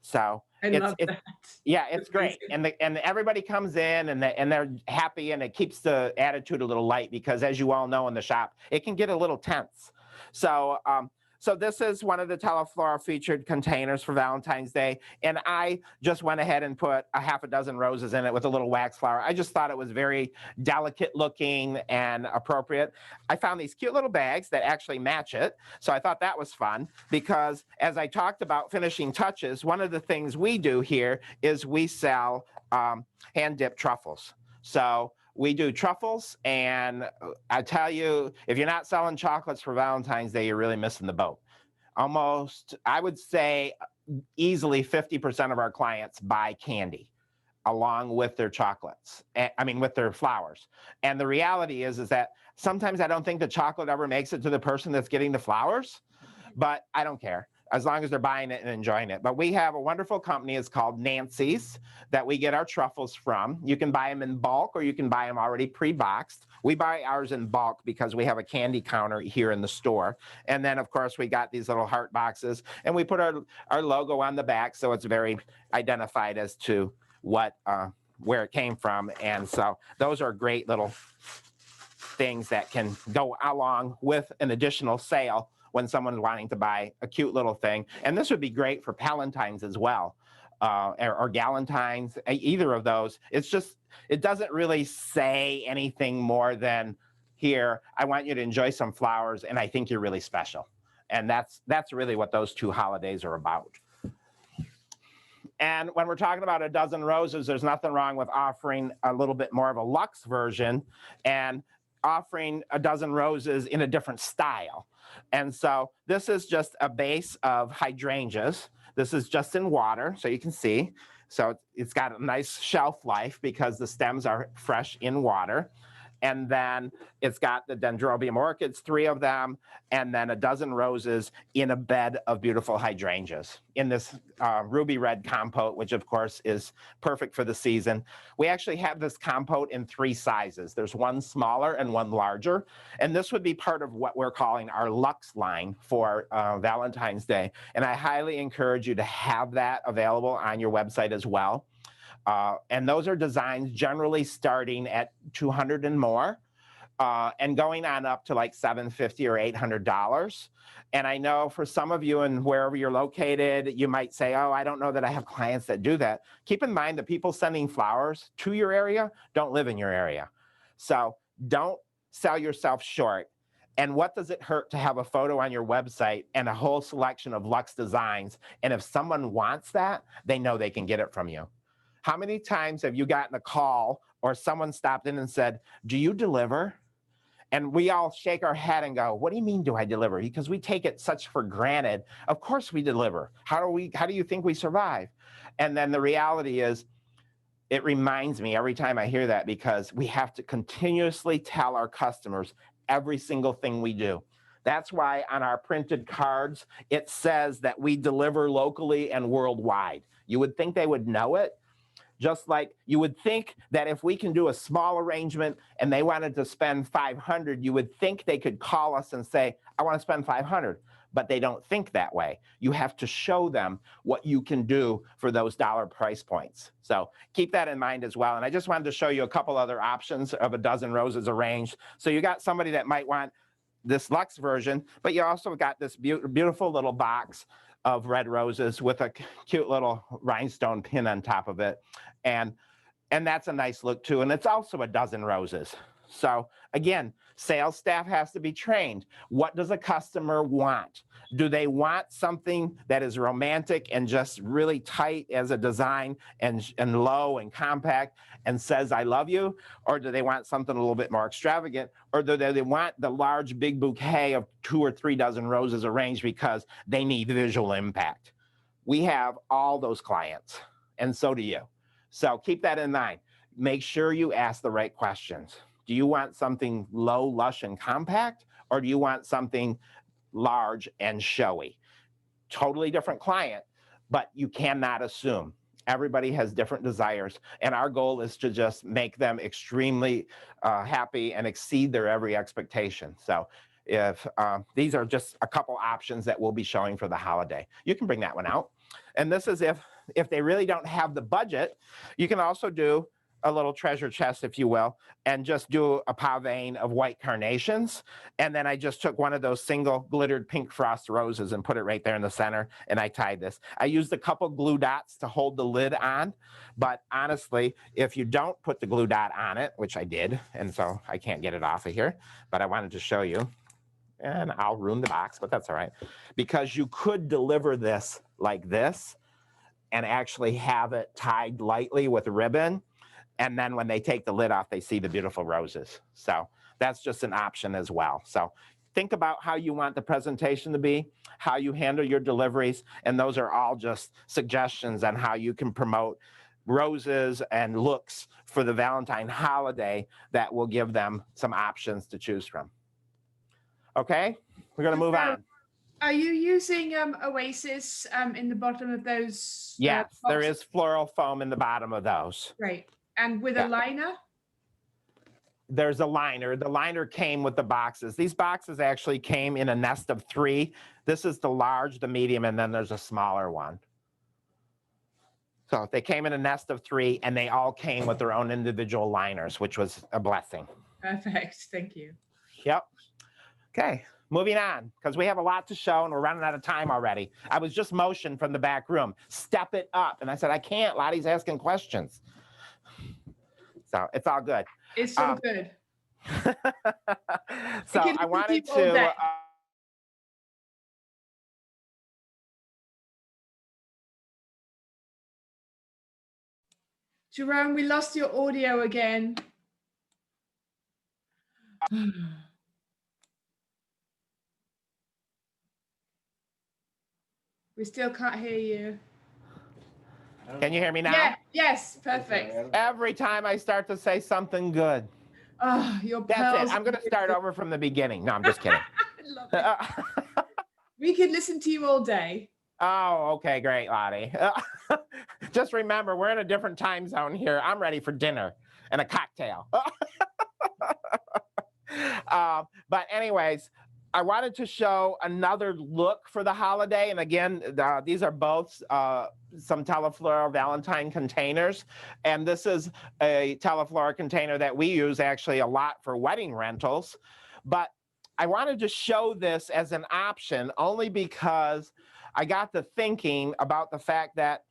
So I love that. Yeah, it's great, and everybody comes in and they're happy, and it keeps the attitude a little light because, as you all know, in the shop it can get a little tense. So this is one of the Teleflora featured containers for Valentine's Day. And I just went ahead and put a half a dozen roses in it with a little wax flower. I just thought it was very delicate looking and appropriate. I found these cute little bags that actually match it. So I thought that was fun because, as I talked about finishing touches, one of the things we do here is we sell hand-dipped truffles. So we do truffles, and I tell you, if you're not selling chocolates for Valentine's Day, you're really missing the boat. Almost, I would say, easily 50% of our clients buy candy along with their chocolates. With their flowers. And the reality is that sometimes I don't think the chocolate ever makes it to the person that's getting the flowers, but I don't care, as long as they're buying it and enjoying it. But we have a wonderful company, it's called Nancy's, that we get our truffles from. You can buy them in bulk or you can buy them already pre-boxed. We buy ours in bulk because we have a candy counter here in the store. And then, of course, we got these little heart boxes, and we put our logo on the back, so it's very identified as to where it came from. And so those are great little things that can go along with an additional sale when someone's wanting to buy a cute little thing. And this would be great for Palentines as well, or Galentines, either of those. It's just, it doesn't really say anything more than, here, I want you to enjoy some flowers, and I think you're really special. And that's really what those two holidays are about. And when we're talking about a dozen roses, there's nothing wrong with offering a little bit more of a luxe version and offering a dozen roses in a different style. And so this is just a base of hydrangeas. This is just in water, so you can see. So it's got a nice shelf life because the stems are fresh in water. And then it's got the dendrobium orchids, 3 of them, and then a dozen roses in a bed of beautiful hydrangeas in this ruby red compote, which of course is perfect for the season. We actually have this compote in 3 sizes. There's one smaller and one larger. And this would be part of what we're calling our Luxe line for Valentine's Day. And I highly encourage you to have that available on your website as well. And those are designs generally starting at $200 and more, and going on up to like $750 or $800. And I know for some of you and wherever you're located, you might say, oh, I don't know that I have clients that do that. Keep in mind that people sending flowers to your area don't live in your area. So don't sell yourself short. And what does it hurt to have a photo on your website and a whole selection of luxe designs? And if someone wants that, they know they can get it from you. How many times have you gotten a call or someone stopped in and said, do you deliver? And we all shake our head and go, what do you mean, do I deliver? Because we take it such for granted. Of course we deliver. How do you think we survive? And then the reality is, it reminds me every time I hear that, because we have to continuously tell our customers every single thing we do. That's why on our printed cards, it says that we deliver locally and worldwide. You would think they would know it. Just like you would think that if we can do a small arrangement and they wanted to spend $500, you would think they could call us and say, I want to spend $500, but they don't think that way. You have to show them what you can do for those dollar price points. So keep that in mind as well. And I just wanted to show you a couple other options of a dozen roses arranged. So you got somebody that might want this luxe version, but you also got this beautiful little box of red roses with a cute little rhinestone pin on top of it. And that's a nice look too. And it's also a dozen roses. So again, sales staff has to be trained. What does a customer want? Do they want something that is romantic and just really tight as a design and low and compact and says, I love you? Or do they want something a little bit more extravagant? Or do they want the large big bouquet of 2 or 3 dozen roses arranged because they need visual impact? We have all those clients, and so do you. So keep that in mind. Make sure you ask the right questions. Do you want something low, lush, and compact, or do you want something large and showy? Totally different client, but you cannot assume. Everybody has different desires, and our goal is to just make them extremely happy and exceed their every expectation. So if these are just a couple options that we'll be showing for the holiday. You can bring that one out. And this is if they really don't have the budget, you can also do a little treasure chest, if you will, and just do a pavane of white carnations. And then I just took one of those single glittered pink frost roses and put it right there in the center, and I tied this. I used a couple glue dots to hold the lid on, but honestly, if you don't put the glue dot on it, which I did, and so I can't get it off of here, but I wanted to show you, and I'll ruin the box, but that's all right, because you could deliver this like this and actually have it tied lightly with a ribbon. And then when they take the lid off, they see the beautiful roses. So that's just an option as well. So think about how you want the presentation to be, how you handle your deliveries, and those are all just suggestions on how you can promote roses and looks for the Valentine holiday that will give them some options to choose from. Okay, we're gonna move on. Are you using Oasis in the bottom of those? Yes, there is floral foam in the bottom of those. Right. And with a liner? There's a liner. The liner came with the boxes. These boxes actually came in a nest of 3. This is the large, the medium, and then there's a smaller one. So they came in a nest of 3, and they all came with their own individual liners, which was a blessing. Perfect. Thank you. Yep. Okay, moving on, because we have a lot to show, and we're running out of time already. I was just motioned from the back room, step it up. And I said, I can't. Lottie's asking questions. So it's all good. It's so good. So I wanted to. Jerome, we lost your audio again. We still can't hear you. Can you hear me now? Yeah, yes, perfect. Every time I start to say something good. Oh, your That's pearls. it. I'm going to start over from the beginning. No, I'm just kidding. I love it. We could listen to you all day. Oh, okay, great, Lottie. Just remember, we're in a different time zone here. I'm ready for dinner and a cocktail. But anyways, I wanted to show another look for the holiday. And again, these are both some Teleflora Valentine containers. And this is a Teleflora container that we use actually a lot for wedding rentals. But I wanted to show this as an option only because I got to thinking about the fact that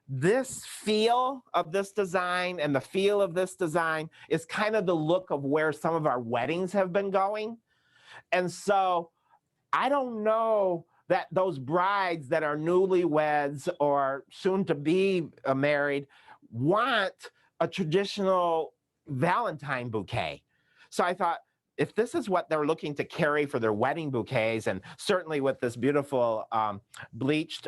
this feel of this design and the feel of this design is kind of the look of where some of our weddings have been going. And so I don't know that those brides that are newlyweds or soon to be married want a traditional Valentine bouquet. So I thought, if this is what they're looking to carry for their wedding bouquets, and certainly with this beautiful bleached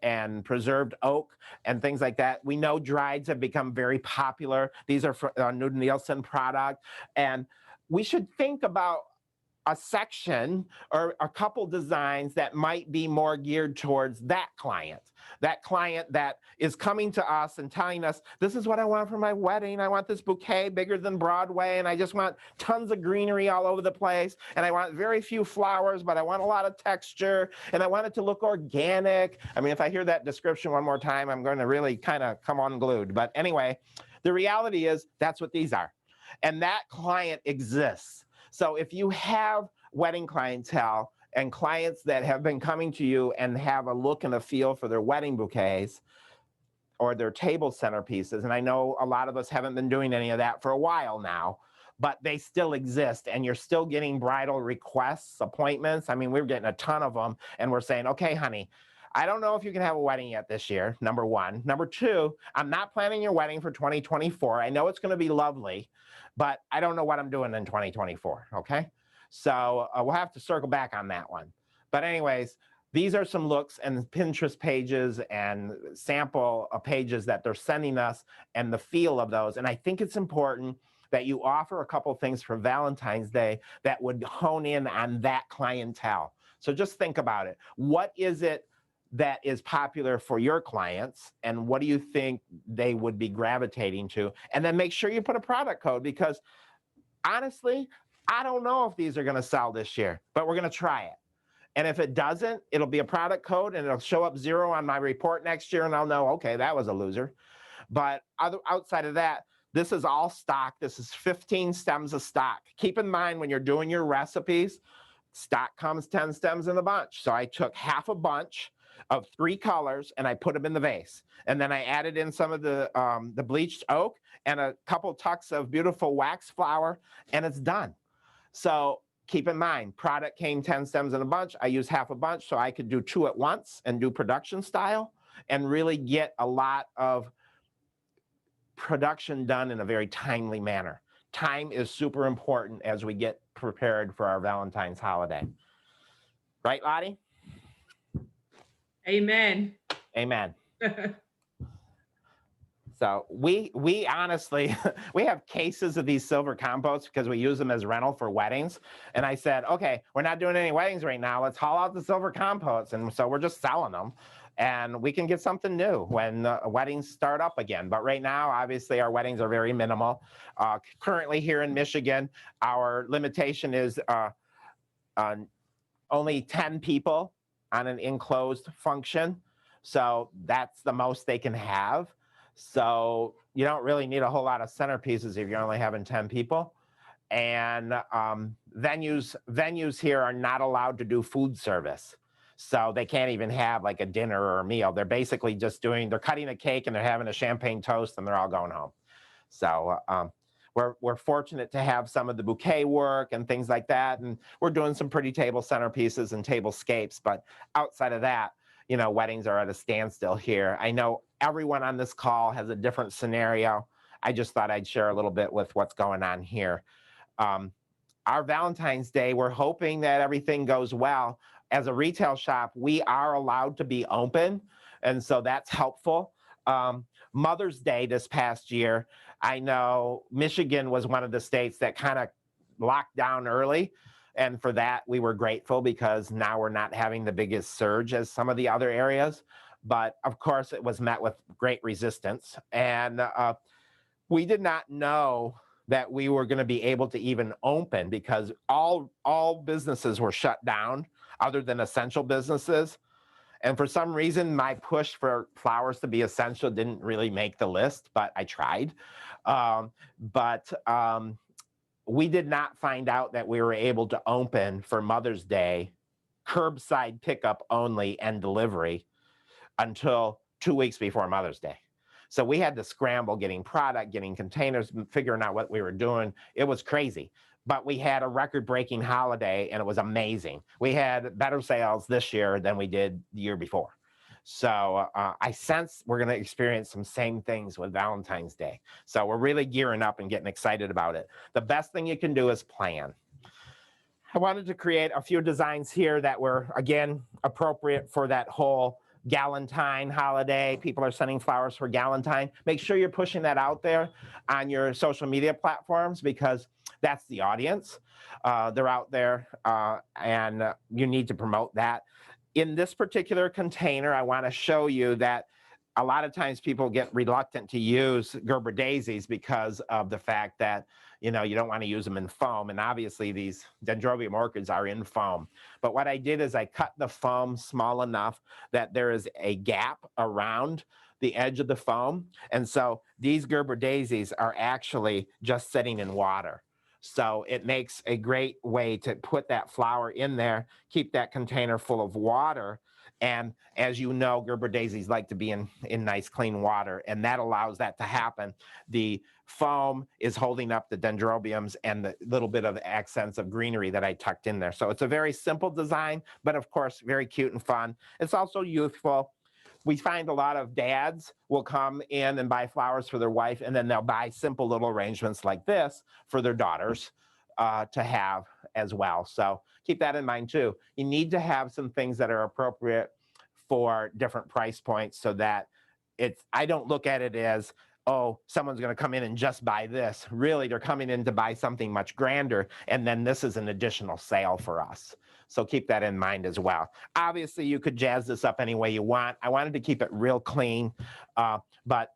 and preserved oak and things like that, we know drieds have become very popular. These are New Nielsen product, and we should think about a section or a couple designs that might be more geared towards that client that is coming to us and telling us, this is what I want for my wedding. I want this bouquet bigger than Broadway, and I just want tons of greenery all over the place, and I want very few flowers, but I want a lot of texture, and I want it to look organic. I mean, if I hear that description one more time, I'm going to really kind of come unglued. But anyway, the reality is that's what these are, and that client exists. So if you have wedding clientele and clients that have been coming to you and have a look and a feel for their wedding bouquets or their table centerpieces, and I know a lot of us haven't been doing any of that for a while now, but they still exist, and you're still getting bridal requests, appointments. I mean, we're getting a ton of them, and we're saying, okay, honey, I don't know if you can have a wedding yet this year, number one. Number two, I'm not planning your wedding for 2024. I know it's going to be lovely, but I don't know what I'm doing in 2024, okay? So we'll have to circle back on that one. But anyways, these are some looks and Pinterest pages and sample pages that they're sending us and the feel of those. And I think it's important that you offer a couple things for Valentine's Day that would hone in on that clientele. So just think about it. What is it that is popular for your clients, and what do you think they would be gravitating to? And then make sure you put a product code, because honestly, I don't know if these are going to sell this year, but we're going to try it. And if it doesn't, it'll be a product code and it'll show up 0 on my report next year, and I'll know, okay, that was a loser. But outside of that, this is all stock. This is 15 stems of stock. Keep in mind when you're doing your recipes, stock comes 10 stems in a bunch. So I took half a bunch of 3 colors and I put them in the vase. And then I added in some of the bleached oak and a couple tucks of beautiful wax flower, and it's done. So keep in mind, product came 10 stems in a bunch. I used half a bunch so I could do 2 at once and do production style and really get a lot of production done in a very timely manner. Time is super important as we get prepared for our Valentine's holiday. Right, Lottie? Amen. Amen. So we honestly, we have cases of these silver compotes because we use them as rental for weddings. And I said, okay, we're not doing any weddings right now. Let's haul out the silver compotes. And so we're just selling them. And we can get something new when weddings start up again. But right now, obviously, our weddings are very minimal. Currently here in Michigan, our limitation is only 10 people on an enclosed function. So that's the most they can have. So you don't really need a whole lot of centerpieces if you're only having 10 people. And venues here are not allowed to do food service. So they can't even have like a dinner or a meal. They're basically just they're cutting a cake and they're having a champagne toast and they're all going home. So we're fortunate to have some of the bouquet work and things like that. And we're doing some pretty table centerpieces and table scapes. But outside of that, you know, weddings are at a standstill here. I know everyone on this call has a different scenario. I just thought I'd share a little bit with what's going on here. Our Valentine's Day, we're hoping that everything goes well. As a retail shop, we are allowed to be open, and so that's helpful. Mother's Day this past year, I know Michigan was one of the states that kind of locked down early. And for that, we were grateful because now we're not having the biggest surge as some of the other areas. But of course, it was met with great resistance. And we did not know that we were going to be able to even open because all businesses were shut down other than essential businesses. And for some reason, my push for flowers to be essential didn't really make the list, but I tried. We did not find out that we were able to open for Mother's Day, curbside pickup only and delivery until 2 weeks before Mother's Day. So we had to scramble getting product, getting containers, figuring out what we were doing. It was crazy. But we had a record-breaking holiday, and it was amazing. We had better sales this year than we did the year before. So I sense we're going to experience some same things with Valentine's Day. So we're really gearing up and getting excited about it. The best thing you can do is plan. I wanted to create a few designs here that were, again, appropriate for that whole Valentine holiday. People are sending flowers for Valentine. Make sure you're pushing that out there on your social media platforms because that's the audience. They're out there and you need to promote that. In this particular container, I want to show you that a lot of times people get reluctant to use Gerber daisies because of the fact that, you know, you don't want to use them in foam. And obviously these dendrobium orchids are in foam. But what I did is I cut the foam small enough that there is a gap around the edge of the foam. And so these Gerber daisies are actually just sitting in water. So it makes a great way to put that flower in there, keep that container full of water. And as you know, Gerber daisies like to be in nice clean water, and that allows that to happen. The foam is holding up the dendrobiums and the little bit of accents of greenery that I tucked in there. So it's a very simple design, but of course, very cute and fun. It's also youthful. We find a lot of dads will come in and buy flowers for their wife, and then they'll buy simple little arrangements like this for their daughters to have as well. So keep that in mind too. You need to have some things that are appropriate for different price points so that I don't look at it as, oh, someone's going to come in and just buy this. Really, they're coming in to buy something much grander, and then this is an additional sale for us. So keep that in mind as well. Obviously, you could jazz this up any way you want. I wanted to keep it real clean, but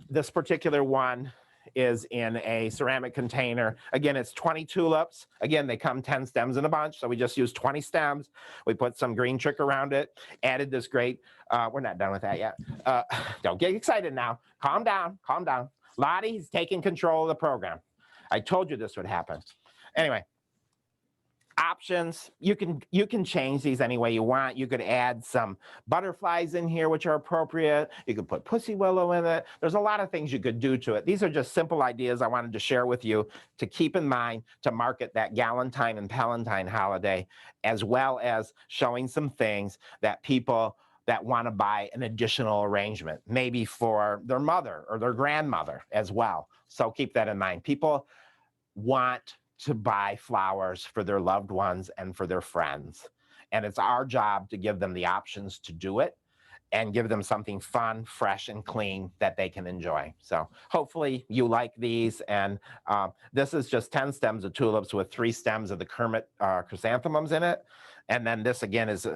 this particular one is in a ceramic container. Again, it's 20 tulips. Again, they come 10 stems in a bunch, so we just used 20 stems. We put some green trick around it, added this great, we're not done with that yet. Don't get excited now. Calm down, calm down. Lottie's taking control of the program. I told you this would happen. Anyway. Options, you can change these any way you want. You could add some butterflies in here, which are appropriate. You could put pussy willow in it. There's a lot of things you could do to it. These are just simple ideas I wanted to share with you to keep in mind to market that Valentine and Palatine holiday, as well as showing some things that people that want to buy an additional arrangement, maybe for their mother or their grandmother as well. So keep that in mind. People want to buy flowers for their loved ones and for their friends. And it's our job to give them the options to do it and give them something fun, fresh, and clean that they can enjoy. So hopefully you like these. And this is just 10 stems of tulips with 3 stems of the Kermit chrysanthemums in it. And then this again is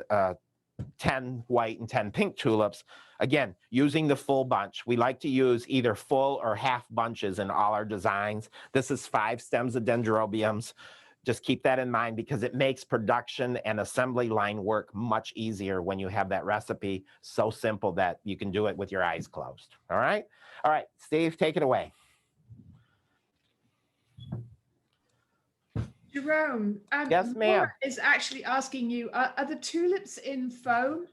10 white and 10 pink tulips. Again, using the full bunch. We like to use either full or half bunches in all our designs. This is 5 stems of dendrobiums. Just keep that in mind because it makes production and assembly line work much easier when you have that recipe so simple that you can do it with your eyes closed. All right? All right, Steve, take it away. Jerome, yes, ma'am. Is actually asking you, are the tulips in foam?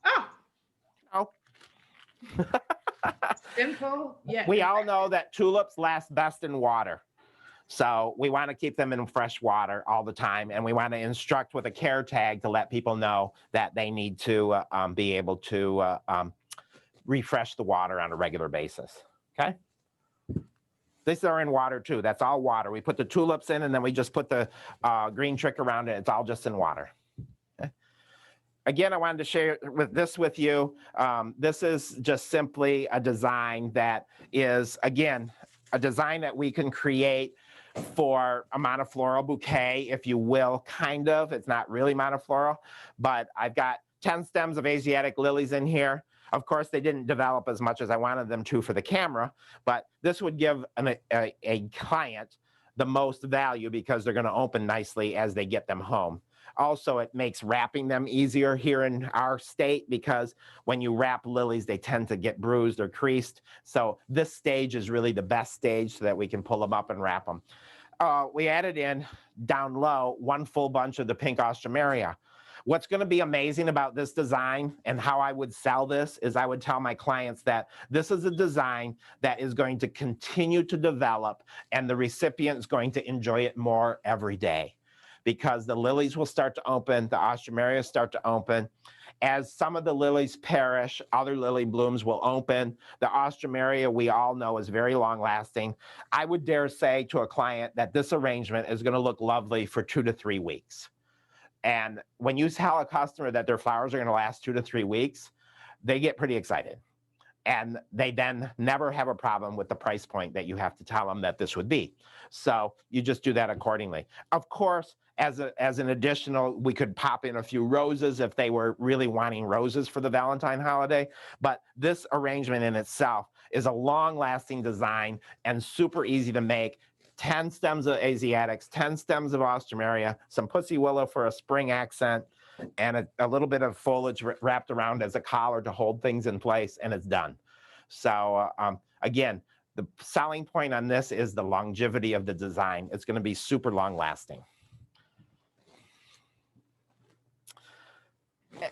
Oh. Oh. Simple. Yeah. We all know that tulips last best in water. So we want to keep them in fresh water all the time. And we want to instruct with a care tag to let people know that they need to be able to refresh the water on a regular basis. Okay. These are in water too. That's all water. We put the tulips in and then we just put the green trick around it. It's all just in water. Okay? again, I wanted to share with you. This is just simply a design that is, again, a design that we can create for a monofloral bouquet, if you will, kind of. It's not really monofloral, but I've got 10 stems of Asiatic lilies in here. Of course, they didn't develop as much as I wanted them to for the camera, but this would give a client the most value because they're going to open nicely as they get them home. Also, it makes wrapping them easier here in our state because when you wrap lilies, they tend to get bruised or creased. So this stage is really the best stage so that we can pull them up and wrap them. We added in down low 1 full bunch of the pink Ostromeria. What's going to be amazing about this design and how I would sell this is I would tell my clients that this is a design that is going to continue to develop and the recipient is going to enjoy it more every day because the lilies will start to open, the Ostromeria start to open. As some of the lilies perish, other lily blooms will open. The Ostromeria we all know is very long lasting. I would dare say to a client that this arrangement is going to look lovely for 2 to 3 weeks. And when you tell a customer that their flowers are going to last 2 to 3 weeks, they get pretty excited. And they then never have a problem with the price point that you have to tell them that this would be. So you just do that accordingly. Of course, as an additional, we could pop in a few roses if they were really wanting roses for the Valentine holiday. But this arrangement in itself is a long-lasting design and super easy to make. 10 stems of Asiatics, 10 stems of Ostromeria, some pussy willow for a spring accent, and a little bit of foliage wrapped around as a collar to hold things in place, and it's done. So again, the selling point on this is the longevity of the design. It's going to be super long lasting.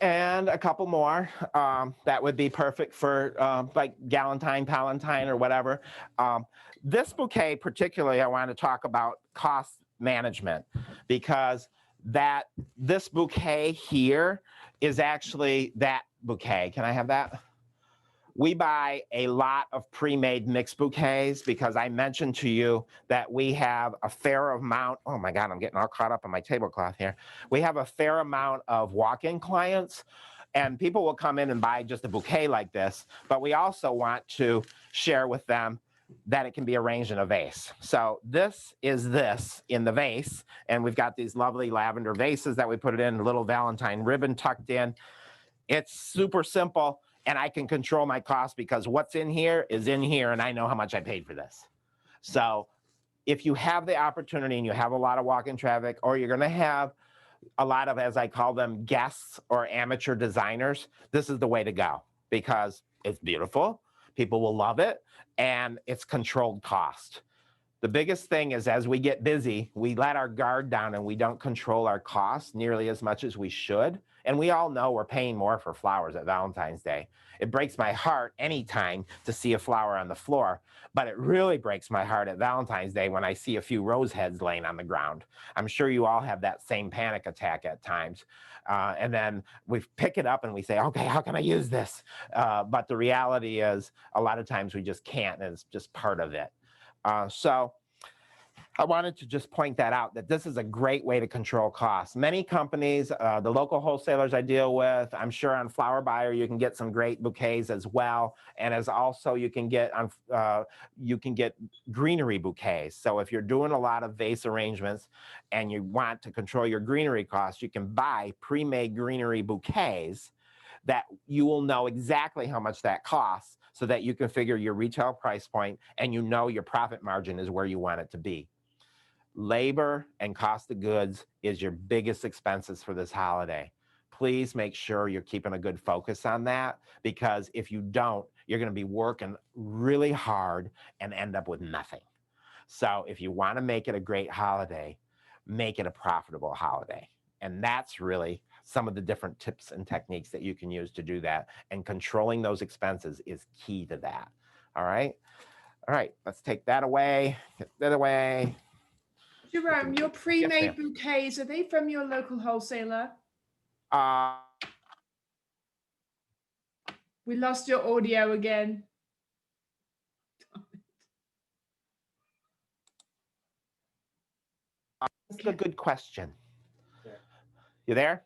And a couple more that would be perfect for like Galentine, Palentine, or whatever. This bouquet particularly, I want to talk about cost management because this bouquet here is actually that bouquet. Can I have that? We buy a lot of pre-made mixed bouquets because I mentioned to you that we have a fair amount. Oh my God, I'm getting all caught up on my tablecloth here. We have a fair amount of walk-in clients and people will come in and buy just a bouquet like this, but we also want to share with them that it can be arranged in a vase. So this is this in the vase, and we've got these lovely lavender vases that we put it in, a little Valentine ribbon tucked in. It's super simple. And I can control my cost because what's in here is in here and I know how much I paid for this. So if you have the opportunity and you have a lot of walk-in traffic or you're gonna have a lot of, as I call them, guests or amateur designers, this is the way to go because it's beautiful, people will love it, and it's controlled cost. The biggest thing is as we get busy, we let our guard down and we don't control our costs nearly as much as we should. And we all know we're paying more for flowers at Valentine's Day. It breaks my heart anytime to see a flower on the floor, but it really breaks my heart at Valentine's Day when I see a few rose heads laying on the ground. I'm sure you all have that same panic attack at times. And then we pick it up and we say, okay, how can I use this? But the reality is a lot of times we just can't, and it's just part of it. So I wanted to just point that out, that this is a great way to control costs. Many companies, the local wholesalers I deal with, I'm sure on Flower Buyer, you can get some great bouquets as well. And as also you can get greenery bouquets. So if you're doing a lot of vase arrangements and you want to control your greenery costs, you can buy pre-made greenery bouquets that you will know exactly how much that costs so that you can figure your retail price point and you know your profit margin is where you want it to be. Labor and cost of goods is your biggest expenses for this holiday. Please make sure you're keeping a good focus on that because if you don't, you're going to be working really hard and end up with nothing. So if you want to make it a great holiday, make it a profitable holiday. And that's really some of the different tips and techniques that you can use to do that. And controlling those expenses is key to that. All right. All right. Let's take that away. Get that away. Jerome, your pre-made bouquets, are they from your local wholesaler? We lost your audio again. That's a good question. You there?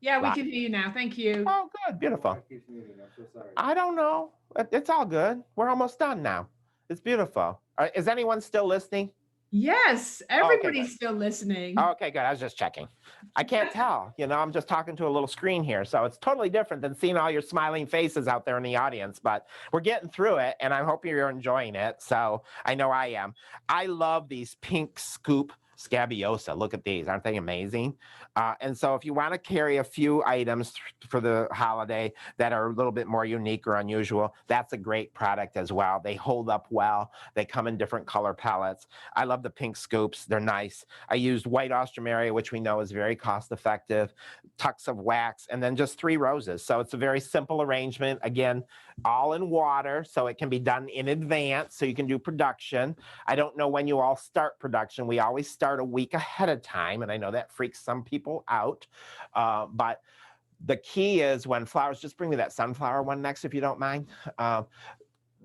Yeah, we can hear you now. Thank you. Oh, good. Beautiful. It keeps muting. I'm so sorry. I don't know. It's all good. We're almost done now. It's beautiful. Is anyone still listening? Yes, everybody's still listening. Okay, good. I was just checking. I can't tell. I'm just talking to a little screen here. So it's totally different than seeing all your smiling faces out there in the audience. But we're getting through it, and I hope you're enjoying it. So I know I am. I love these pink scoop Scabiosa. Look at these. Aren't they amazing? And so if you want to carry a few items for the holiday that are a little bit more unique or unusual, that's a great product as well. They hold up well. They come in different color palettes. I love the pink scoops. They're nice. I used white Austramaria, which we know is very cost effective, tucks of wax, and then just 3 roses. So it's a very simple arrangement. Again, all in water, so it can be done in advance, so you can do production. I don't know when you all start production. We always start a week ahead of time, and I know that freaks some people out, but the key is when flowers, just bring me that sunflower one next if you don't mind.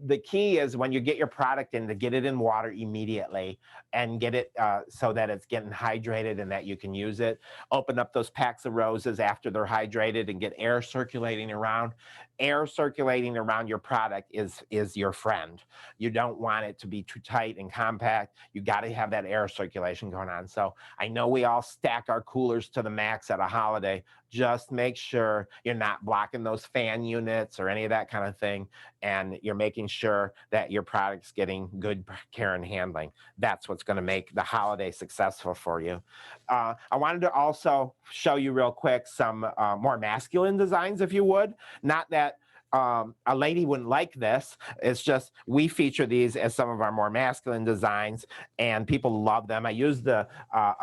The key is when you get your product in to get it in water immediately and get it so that it's getting hydrated and that you can use it. Open up those packs of roses after they're hydrated and get air circulating around. Air circulating around your product is your friend. You don't want it to be too tight and compact. You got to have that air circulation going on. So I know we all stack our coolers to the max at a holiday. Just make sure you're not blocking those fan units or any of that kind of thing. And you're making sure that your product's getting good care and handling. That's what's going to make the holiday successful for you. I wanted to also show you real quick some more masculine designs, if you would. Not that a lady wouldn't like this. It's just we feature these as some of our more masculine designs, and people love them. I used a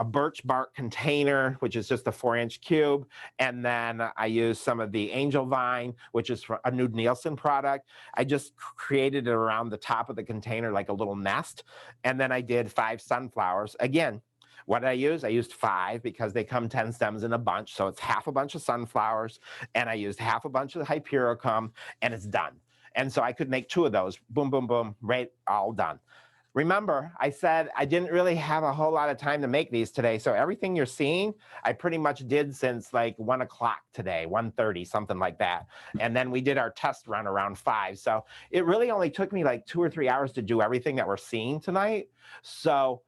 birch bark container, which is just a 4-inch cube, and then I used some of the angel vine, which is a Nude Nielsen product. I just created it around the top of the container like a little nest, and then I did 5 sunflowers. Again, what did I use? I used 5 because they come 10 stems in a bunch. So it's half a bunch of sunflowers, and I used half a bunch of hypericum, and it's done. And so I could make 2 of those. Boom, boom, boom, right, all done. Remember, I said I didn't really have a whole lot of time to make these today. So everything you're seeing, I pretty much did since like 1 o'clock today, 1:30, something like that. And then we did our test run around 5. So it really only took me like 2 or 3 hours to do everything that we're seeing tonight. So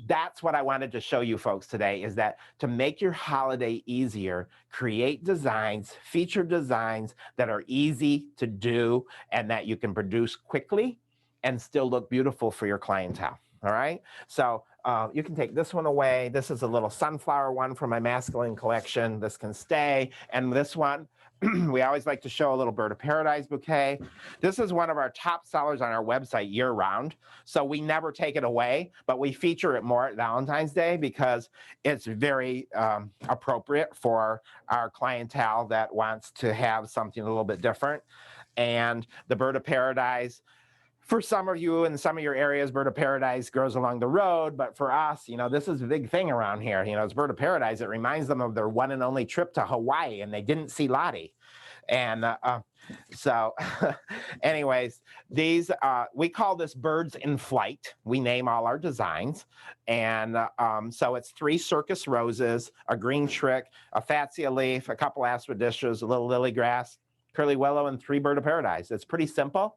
that's what I wanted to show you folks today, is that to make your holiday easier, create designs, feature designs that are easy to do and that you can produce quickly and still look beautiful for your clientele. All right. So you can take this one away. This is a little sunflower one from my masculine collection. This can stay. And this one, we always like to show a little bird of paradise bouquet. This is one of our top sellers on our website year round. So we never take it away, but we feature it more at Valentine's Day because it's very appropriate for our clientele that wants to have something a little bit different. And the bird of paradise, for some of you in some of your areas, bird of paradise grows along the road. But for us, this is a big thing around here. It's bird of paradise. It reminds them of their one and only trip to Hawaii, and they didn't see Lottie. And so anyways, these, we call this birds in flight. We name all our designs. And so it's 3 circus roses, a green trick, a fatsia leaf, a couple aspidistras, a little lily grass, curly willow, and 3 bird of paradise. It's pretty simple.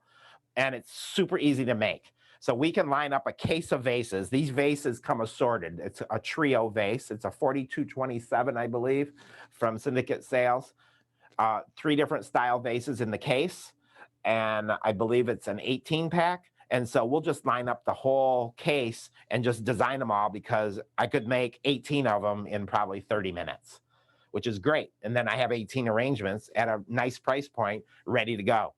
And it's super easy to make. So we can line up a case of vases. These vases come assorted. It's a trio vase. It's a 4227, I believe, from Syndicate Sales. 3 different style vases in the case. And I believe it's an 18 pack. And so we'll just line up the whole case and just design them all, because I could make 18 of them in probably 30 minutes, which is great. And then I have 18 arrangements at a nice price point ready to go.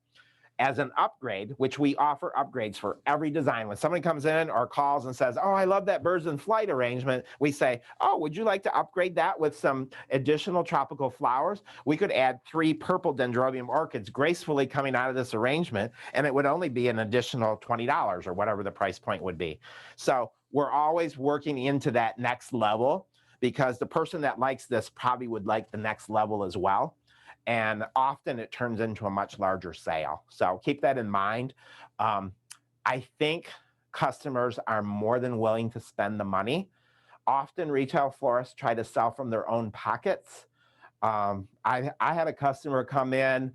As an upgrade, which we offer upgrades for every design. When somebody comes in or calls and says, oh, I love that birds in flight arrangement, we say, oh, would you like to upgrade that with some additional tropical flowers? We could add 3 purple dendrobium orchids gracefully coming out of this arrangement, and it would only be an additional $20 or whatever the price point would be. So we're always working into that next level, because the person that likes this probably would like the next level as well. And often it turns into a much larger sale. So keep that in mind. I think customers are more than willing to spend the money. Often retail florists try to sell from their own pockets. I had a customer come in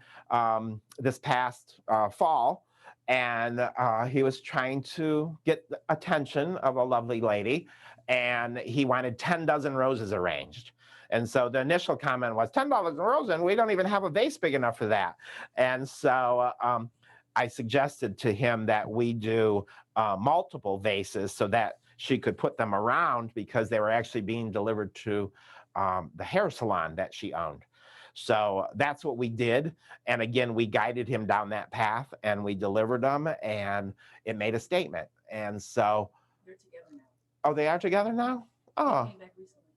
this past fall, and he was trying to get the attention of a lovely lady, and he wanted 10 dozen roses arranged. And so the initial comment was $10 a rose, and we don't even have a vase big enough for that. And so I suggested to him that we do multiple vases so that she could put them around, because they were actually being delivered to the hair salon that she owned. So that's what we did. And again, we guided him down that path, and we delivered them, and it made a statement. And so they're together now. Oh, they are together now? Oh.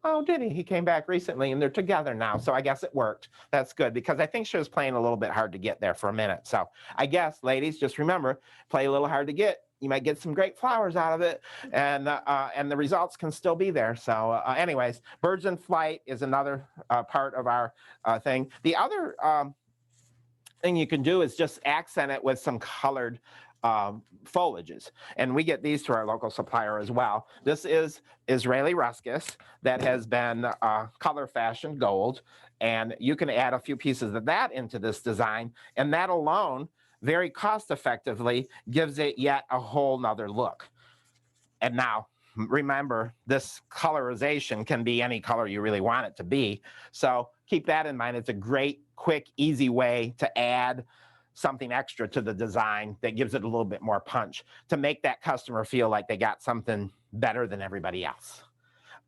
Oh, did he? He came back recently, and they're together now. So I guess it worked. That's good, because I think she was playing a little bit hard to get there for a minute. So I guess, ladies, just remember, play a little hard to get. You might get some great flowers out of it, and the results can still be there. So anyways, birds in flight is another part of our thing. The other thing you can do is just accent it with some colored foliages, and we get these to our local supplier as well. This is Israeli ruscus that has been color fashioned gold, and you can add a few pieces of that into this design, and that alone very cost effectively gives it yet a whole nother look. And now remember, this colorization can be any color you really want it to be, so keep that in mind. It's a great, quick, easy way to add something extra to the design that gives it a little bit more punch, to make that customer feel like they got something better than everybody else.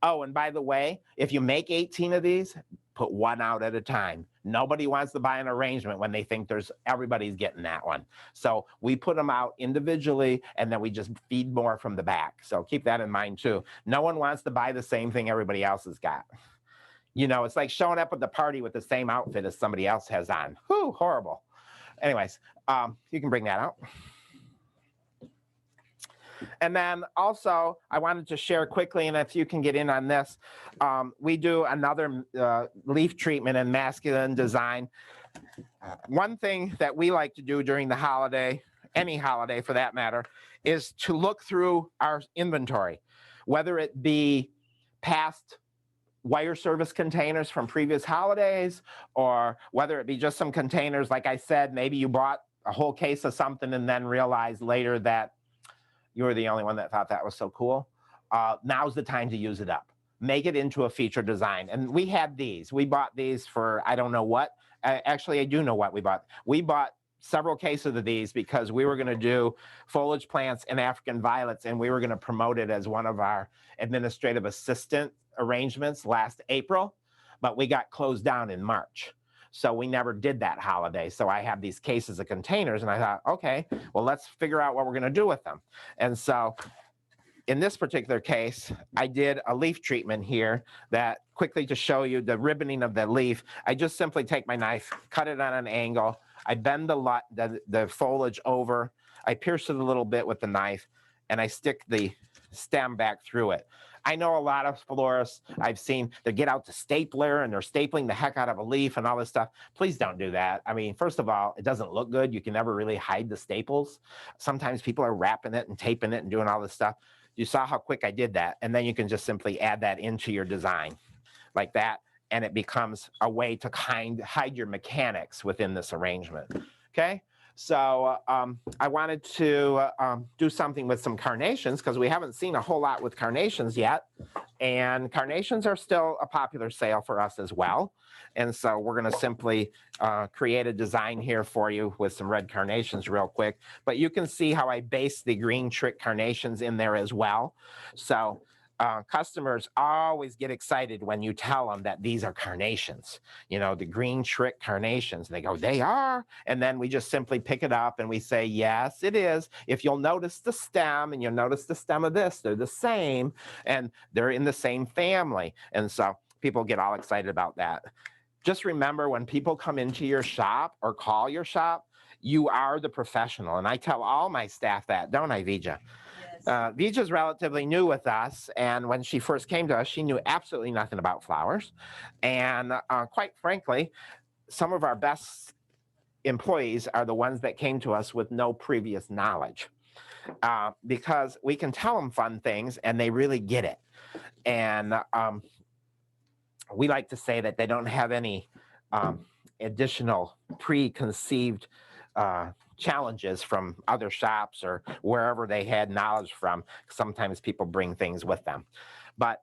Oh, and by the way, if you make 18 of these, put one out at a time. Nobody wants to buy an arrangement when they think everybody's getting that one. So we put them out individually, and then we just feed more from the back. So keep that in mind too. No one wants to buy the same thing everybody else has got. You know, it's like showing up at the party with the same outfit as somebody else has on. Whew, horrible. Anyways, you can bring that out. And then also, I wanted to share quickly, and if you can get in on this, we do another leaf treatment in masculine design. One thing that we like to do during the holiday, any holiday for that matter, is to look through our inventory, whether it be past wire service containers from previous holidays, or whether it be just some containers. Like I said, maybe you bought a whole case of something and then realized later that you were the only one that thought that was so cool. Now's the time to use it up. Make it into a feature design. And we had these. We bought these for, I don't know what. Actually, I do know what we bought. We bought several cases of these because we were going to do foliage plants and African violets, and we were going to promote it as one of our administrative assistant arrangements last April, but we got closed down in March. So we never did that holiday. So I have these cases of containers, and I thought, okay, well, let's figure out what we're going to do with them. And so in this particular case, I did a leaf treatment here that, quickly to show you the ribboning of the leaf, I just simply take my knife, cut it on an angle, I bend the foliage over, I pierce it a little bit with the knife, and I stick the stem back through it. I know a lot of florists I've seen, they get out the stapler and they're stapling the heck out of a leaf and all this stuff. Please don't do that. I mean, first of all, it doesn't look good. You can never really hide the staples. Sometimes people are wrapping it and taping it and doing all this stuff. You saw how quick I did that. And then you can just simply add that into your design like that. And it becomes a way to hide your mechanics within this arrangement. Okay. So I wanted to do something with some carnations, because we haven't seen a whole lot with carnations yet. And carnations are still a popular sale for us as well. And so we're going to simply create a design here for you with some red carnations real quick. But you can see how I base the green trick carnations in there as well. So customers always get excited when you tell them that these are carnations, you know, the green trick carnations. They go, they are. And then we just simply pick it up and we say, yes, it is. If you'll notice the stem, and you'll notice the stem of this, they're the same, and they're in the same family. And so people get all excited about that. Just remember, when people come into your shop or call your shop, you are the professional. And I tell all my staff that, don't I, Vija? Vija's relatively new with us, and when she first came to us, she knew absolutely nothing about flowers. And quite frankly, some of our best employees are the ones that came to us with no previous knowledge, because we can tell them fun things and they really get it. And we like to say that they don't have any additional preconceived challenges from other shops or wherever they had knowledge from. Sometimes people bring things with them. But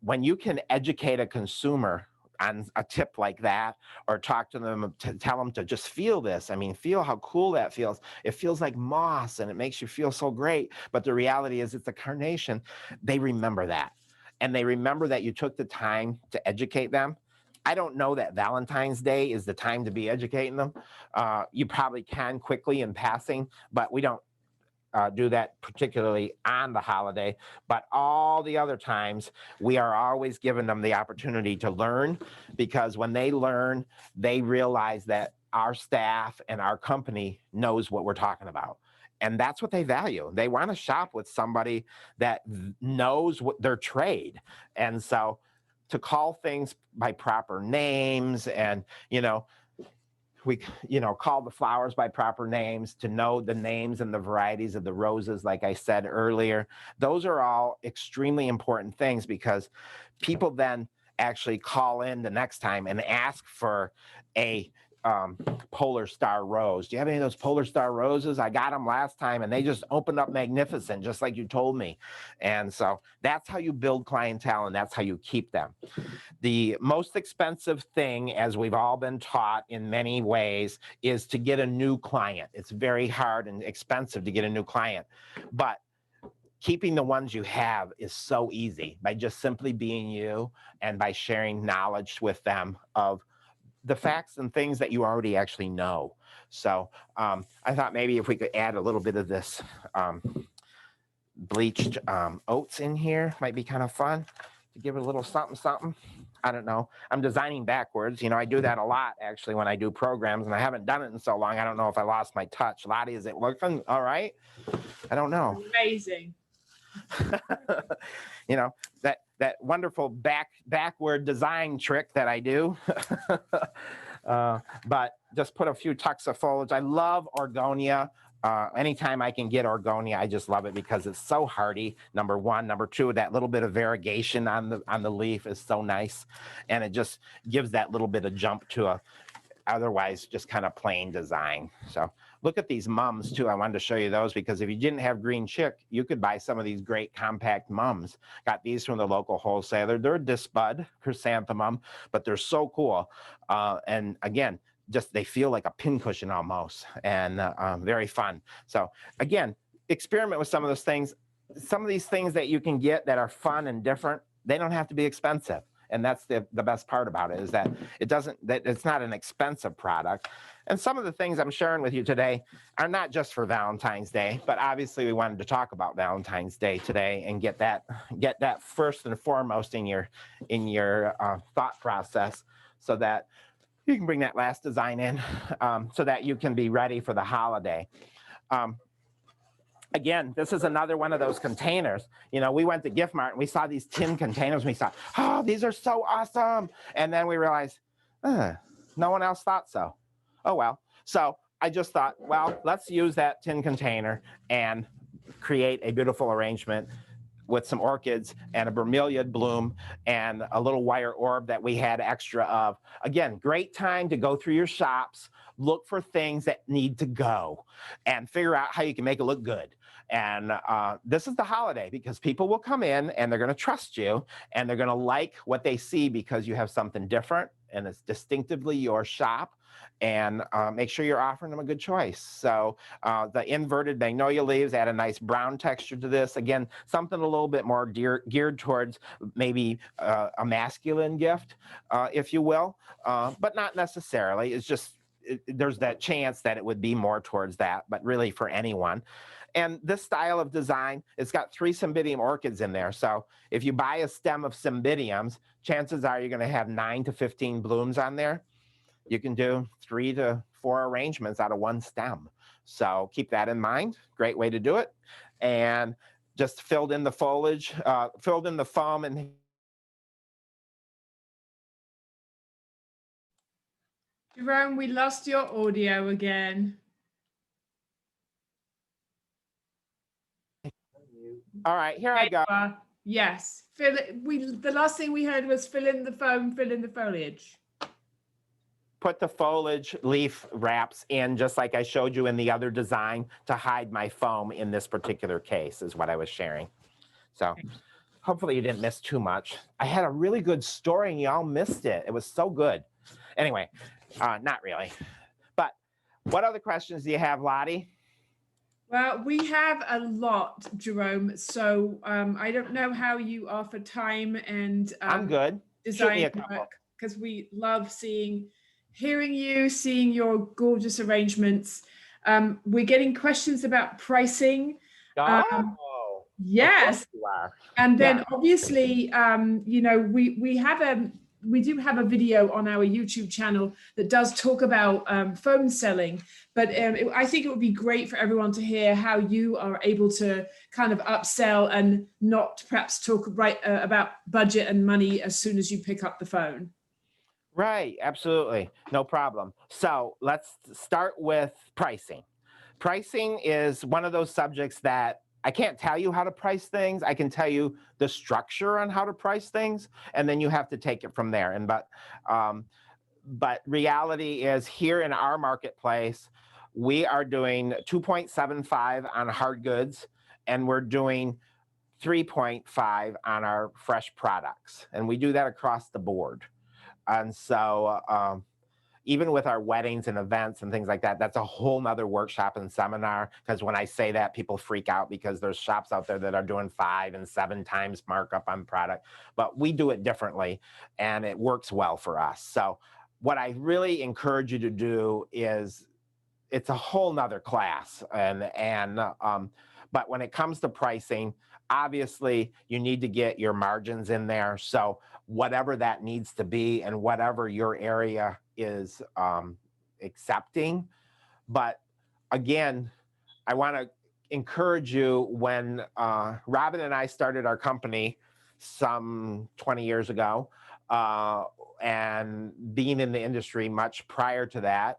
when you can educate a consumer on a tip like that, or talk to them to tell them to just feel this. I mean, feel how cool that feels. It feels like moss and it makes you feel so great. But the reality is it's a carnation. They remember that. And they remember that you took the time to educate them. I don't know that Valentine's Day is the time to be educating them. You probably can quickly in passing, but we don't do that particularly on the holiday. But all the other times, we are always giving them the opportunity to learn, because when they learn, they realize that our staff and our company knows what we're talking about. And that's what they value. They want to shop with somebody that knows what their trade. And so to call things by proper names, and, we, call the flowers by proper names, to know the names and the varieties of the roses, like I said earlier. Those are all extremely important things, because people then actually call in the next time and ask for a Polar Star rose. Do you have any of those Polar Star roses? I got them last time and they just opened up magnificent, just like you told me. And so that's how you build clientele, and that's how you keep them. The most expensive thing, as we've all been taught in many ways, is to get a new client. It's very hard and expensive to get a new client, but keeping the ones you have is so easy by just simply being you and by sharing knowledge with them of the facts and things that you already actually know. So I thought maybe if we could add a little bit of this bleached oats in here, might be kind of fun to give it a little something, something. I don't know. I'm designing backwards. I do that a lot, actually, when I do programs, and I haven't done it in so long. I don't know if I lost my touch. Lottie, is it working all right? I don't know. Amazing. That wonderful backward design trick that I do. But just put a few tucks of foliage. I love Orgonia. Anytime I can get Orgonia, I just love it because it's so hardy. Number one. Number two, that little bit of variegation on the leaf is so nice, and it just gives that little bit of jump to a otherwise just kind of plain design. So look at these mums too. I wanted to show you those, because if you didn't have green chick, you could buy some of these great compact mums. Got these from the local wholesaler. They're disbud chrysanthemum, but they're so cool. And again, just they feel like a pincushion almost, and very fun. So again, experiment with some of those things. Some of these things that you can get that are fun and different, they don't have to be expensive. And that's the best part about it, is that it's not an expensive product. And some of the things I'm sharing with you today are not just for Valentine's Day, but obviously we wanted to talk about Valentine's Day today and get that first and foremost in your thought process, so that you can bring that last design in, so that you can be ready for the holiday. Again, this is another one of those containers. We went to Gift Mart and we saw these tin containers. And we thought, oh, these are so awesome. And then we realized, no one else thought so. Oh, well. So I just thought, well, let's use that tin container and create a beautiful arrangement with some orchids and a bromeliad bloom and a little wire orb that we had extra of. Again, great time to go through your shops, look for things that need to go, and figure out how you can make it look good. And this is the holiday, because people will come in and they're going to trust you, and they're going to like what they see because you have something different and it's distinctively your shop. And make sure you're offering them a good choice. So the inverted magnolia leaves add a nice brown texture to this. Again, something a little bit more geared towards maybe a masculine gift, if you will, but not necessarily. It's just there's that chance that it would be more towards that, but really for anyone. And this style of design, it's got 3 cymbidium orchids in there. So if you buy a stem of cymbidiums, chances are you're going to have 9 to 15 blooms on there. You can do 3 to 4 arrangements out of 1 stem. So keep that in mind. Great way to do it. And just filled in the foliage, filled in the foam. And Jerome, we lost your audio again. All right, here I go. Yes. The last thing we heard was fill in the foam, fill in the foliage. Put the foliage leaf wraps in just like I showed you in the other design to hide my foam in this particular case is what I was sharing. So hopefully you didn't miss too much. I had a really good story and y'all missed it. It was so good. Anyway, not really. But what other questions do you have, Lottie? Well, we have a lot, Jerome. So I don't know how you are for time and I'm good. design work, because we love hearing you, seeing your gorgeous arrangements. We're getting questions about pricing. Yes. And then obviously, you know, we do have a video on our YouTube channel that does talk about phone selling, but I think it would be great for everyone to hear how you are able to kind of upsell and not perhaps talk about budget and money as soon as you pick up the phone. Right, absolutely, no problem. So let's start with pricing. Pricing is one of those subjects that I can't tell you how to price things. I can tell you the structure on how to price things, and then you have to take it from there. And but reality is here in our marketplace, we are doing 2.75 on hard goods, and we're doing 3.5 on our fresh products, and we do that across the board. And so even with our weddings and events and things like that, that's a whole nother workshop and seminar. Because when I say that, people freak out because there's shops out there that are doing 5 and 7 times markup on product. But we do it differently, and it works well for us. So what I really encourage you to do is, it's a whole nother class. But when it comes to pricing, obviously you need to get your margins in there. So whatever that needs to be and whatever your area is accepting. But again, I want to encourage you, when Robin and I started our company some 20 years ago, and being in the industry much prior to that,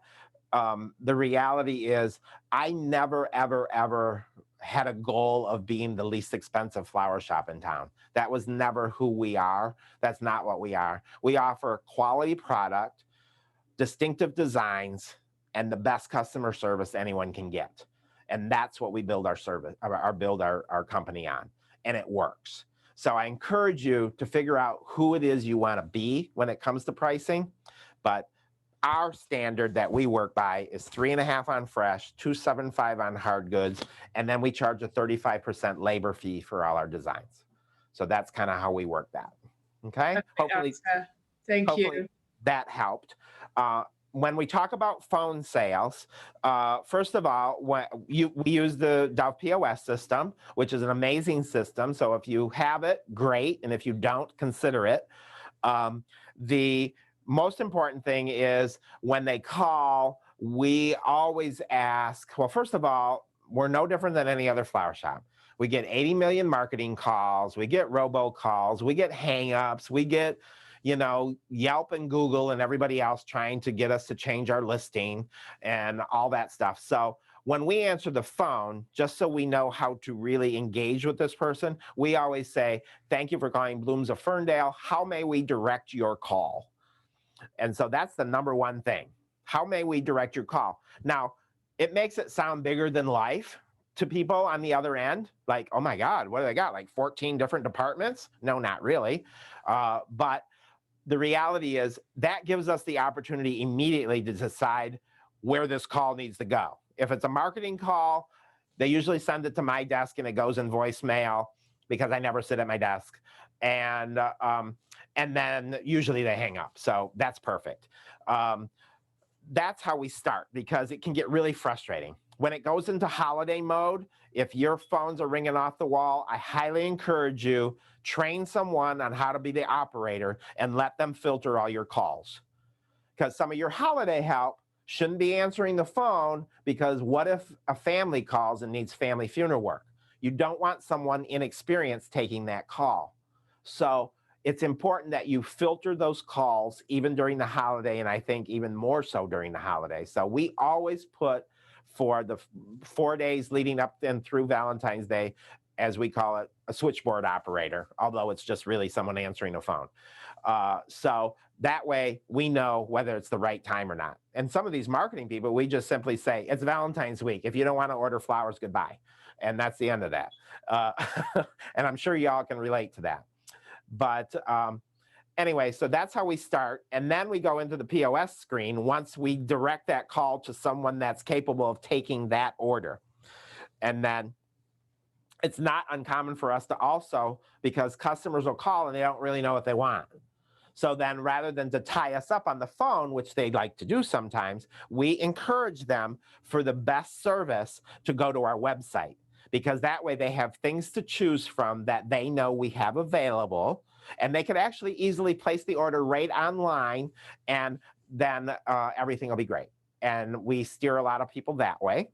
the reality is I never, ever, ever had a goal of being the least expensive flower shop in town. That was never who we are. That's not what we are. We offer quality product, distinctive designs, and the best customer service anyone can get. And that's what we build our company on. And it works. So I encourage you to figure out who it is you want to be when it comes to pricing. But our standard that we work by is 3.5 on fresh, 2.75 on hard goods, and then we charge a 35% labor fee for all our designs. So that's kind of how we work that. Okay. Hopefully that helped. When we talk about phone sales, first of all, we use the Dove POS system, which is an amazing system. So if you have it, great. And if you don't, consider it. The most important thing is when they call, we always ask, well, first of all, we're no different than any other flower shop. We get 80 million marketing calls. We get robocalls. We get hang-ups. We get, Yelp and Google and everybody else trying to get us to change our listing and all that stuff. So when we answer the phone, just so we know how to really engage with this person, we always say, thank you for calling Blooms of Ferndale. How may we direct your call? And so that's the number one thing. How may we direct your call? Now, it makes it sound bigger than life to people on the other end. Like, oh my God, what do they got? Like 14 different departments? No, not really. But the reality is that gives us the opportunity immediately to decide where this call needs to go. If it's a marketing call, they usually send it to my desk and it goes in voicemail because I never sit at my desk. And then usually they hang up. So that's perfect. That's how we start, because it can get really frustrating. When it goes into holiday mode, if your phones are ringing off the wall, I highly encourage you, train someone on how to be the operator and let them filter all your calls. Because some of your holiday help shouldn't be answering the phone, because what if a family calls and needs family funeral work? You don't want someone inexperienced taking that call. So it's important that you filter those calls even during the holiday, and I think even more so during the holiday. So we always put for the 4 days leading up and through Valentine's Day, as we call it, a switchboard operator, although it's just really someone answering a phone. So that way we know whether it's the right time or not. And some of these marketing people, we just simply say, it's Valentine's week. If you don't want to order flowers, goodbye. And that's the end of that. And I'm sure y'all can relate to that. But anyway, so that's how we start. And then we go into the POS screen once we direct that call to someone that's capable of taking that order. And then it's not uncommon for us to also, because customers will call and they don't really know what they want. So then rather than to tie us up on the phone, which they like to do sometimes, we encourage them for the best service to go to our website, because that way they have things to choose from that they know we have available, and they could actually easily place the order right online, and then everything will be great. And we steer a lot of people that way.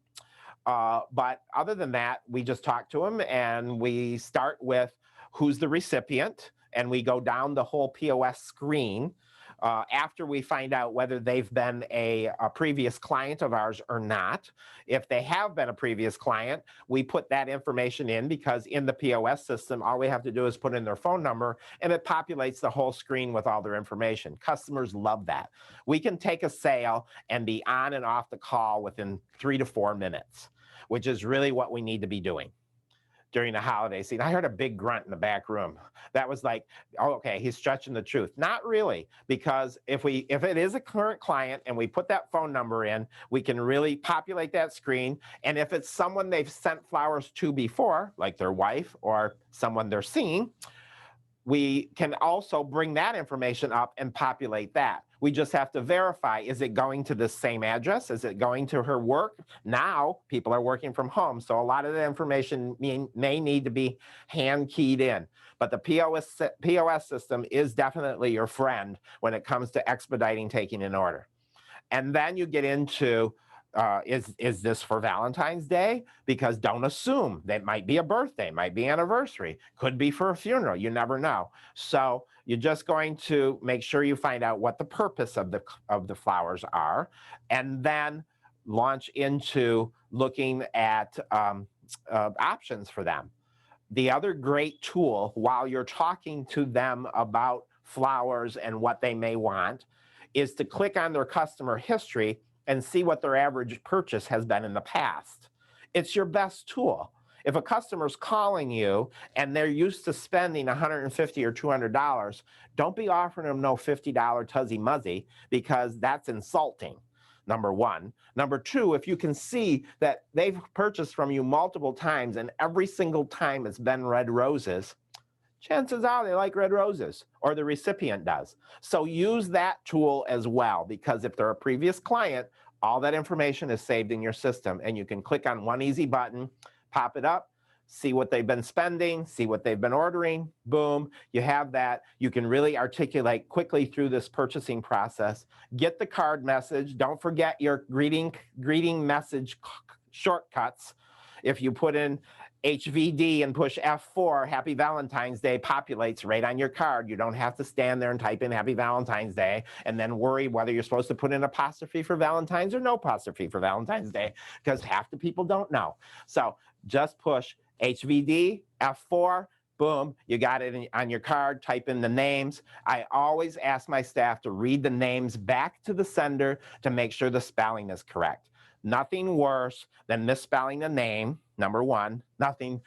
But other than that, we just talk to them, and we start with who's the recipient, and we go down the whole POS screen after we find out whether they've been a previous client of ours or not. If they have been a previous client, we put that information in, because in the POS system, all we have to do is put in their phone number and it populates the whole screen with all their information. Customers love that. We can take a sale and be on and off the call within 3 to 4 minutes, which is really what we need to be doing during the holiday season. I heard a big grunt in the back room. That was like, oh, okay, he's stretching the truth. Not really, because if it is a current client and we put that phone number in, we can really populate that screen. And if it's someone they've sent flowers to before, like their wife or someone they're seeing, we can also bring that information up and populate that. We just have to verify, is it going to the same address? Is it going to her work? Now, people are working from home, so a lot of the information may need to be hand keyed in. But the POS system is definitely your friend when it comes to expediting taking an order. And then you get into, is this for Valentine's Day? Because don't assume. That might be a birthday, might be anniversary, could be for a funeral. You never know. So you're just going to make sure you find out what the purpose of the flowers are, and then launch into looking at options for them. The other great tool while you're talking to them about flowers and what they may want is to click on their customer history and see what their average purchase has been in the past. It's your best tool. If a customer's calling you and they're used to spending $150 or $200, don't be offering them no $50 Tuzzy Muzzy, because that's insulting, number one. Number two, if you can see that they've purchased from you multiple times and every single time it's been red roses, chances are they like red roses, or the recipient does. So use that tool as well, because if they're a previous client, all that information is saved in your system, and you can click on one easy button, pop it up, see what they've been spending, see what they've been ordering, boom, you have that. You can really articulate quickly through this purchasing process. Get the card message. Don't forget your greeting message shortcuts. If you put in HVD and push F4, Happy Valentine's Day populates right on your card. You don't have to stand there and type in Happy Valentine's Day and then worry whether you're supposed to put in apostrophe for Valentine's or no apostrophe for Valentine's Day, because half the people don't know. So just push HVD, F4, boom, you got it on your card, type in the names. I always ask my staff to read the names back to the sender to make sure the spelling is correct. Nothing worse than misspelling the name, number one. Nothing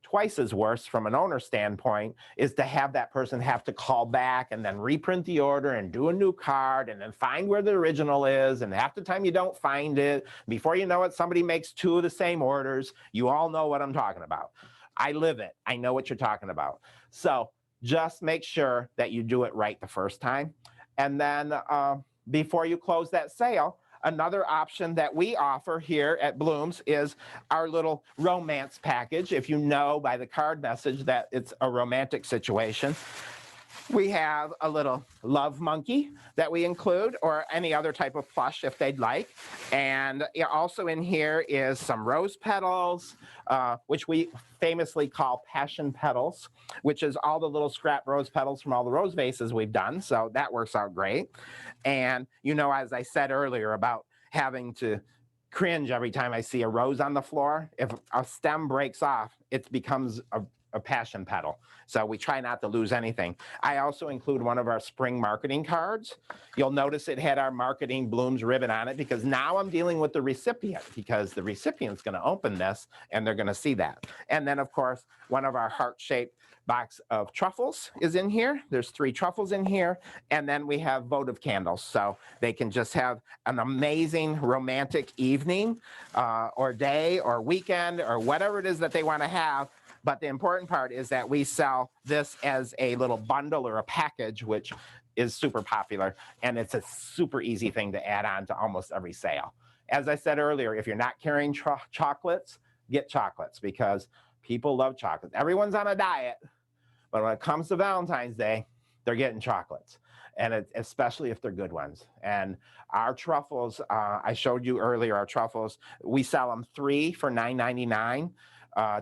twice as worse from an owner standpoint is to have that person have to call back and then reprint the order and do a new card and then find where the original is. And half the time you don't find it. Before you know it, somebody makes 2 of the same orders. You all know what I'm talking about. I live it. I know what you're talking about. So just make sure that you do it right the first time. And then before you close that sale, another option that we offer here at Blooms is our little romance package. If you know by the card message that it's a romantic situation, we have a little love monkey that we include, or any other type of plush if they'd like. And also in here is some rose petals, which we famously call passion petals, which is all the little scrap rose petals from all the rose vases we've done. So that works out great. And, you know, as I said earlier about having to cringe every time I see a rose on the floor. If a stem breaks off, it becomes a passion petal. So we try not to lose anything. I also include one of our spring marketing cards. You'll notice it had our marketing blooms ribbon on it because now I'm dealing with the recipient, because the recipient's going to open this and they're going to see that. And then of course, one of our heart-shaped box of truffles is in here. There's 3 truffles in here. And then we have votive candles. So they can just have an amazing romantic evening or day or weekend or whatever it is that they want to have. But the important part is that we sell this as a little bundle or a package, which is super popular. And it's a super easy thing to add on to almost every sale. As I said earlier, if you're not carrying chocolates, get chocolates because people love chocolate. Everyone's on a diet, but when it comes to Valentine's Day, they're getting chocolates. And especially if they're good ones. And our truffles, I showed you earlier, our truffles, we sell them 3 for $9.99.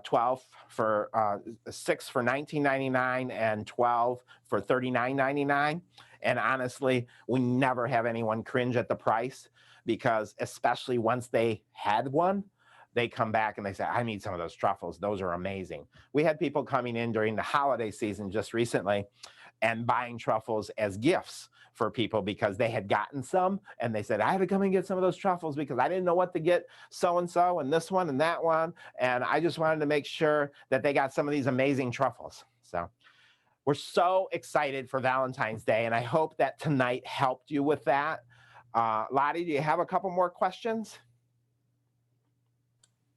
12 for 6 for $19.99 and 12 for $39.99. And honestly, we never have anyone cringe at the price because especially once they had one, they come back and they say, I need some of those truffles. Those are amazing. We had people coming in during the holiday season just recently and buying truffles as gifts for people because they had gotten some and they said, I had to come and get some of those truffles because I didn't know what to get so-and-so and this one and that one. And I just wanted to make sure that they got some of these amazing truffles. So we're so excited for Valentine's Day. And I hope that tonight helped you with that. Lottie, do you have a couple more questions?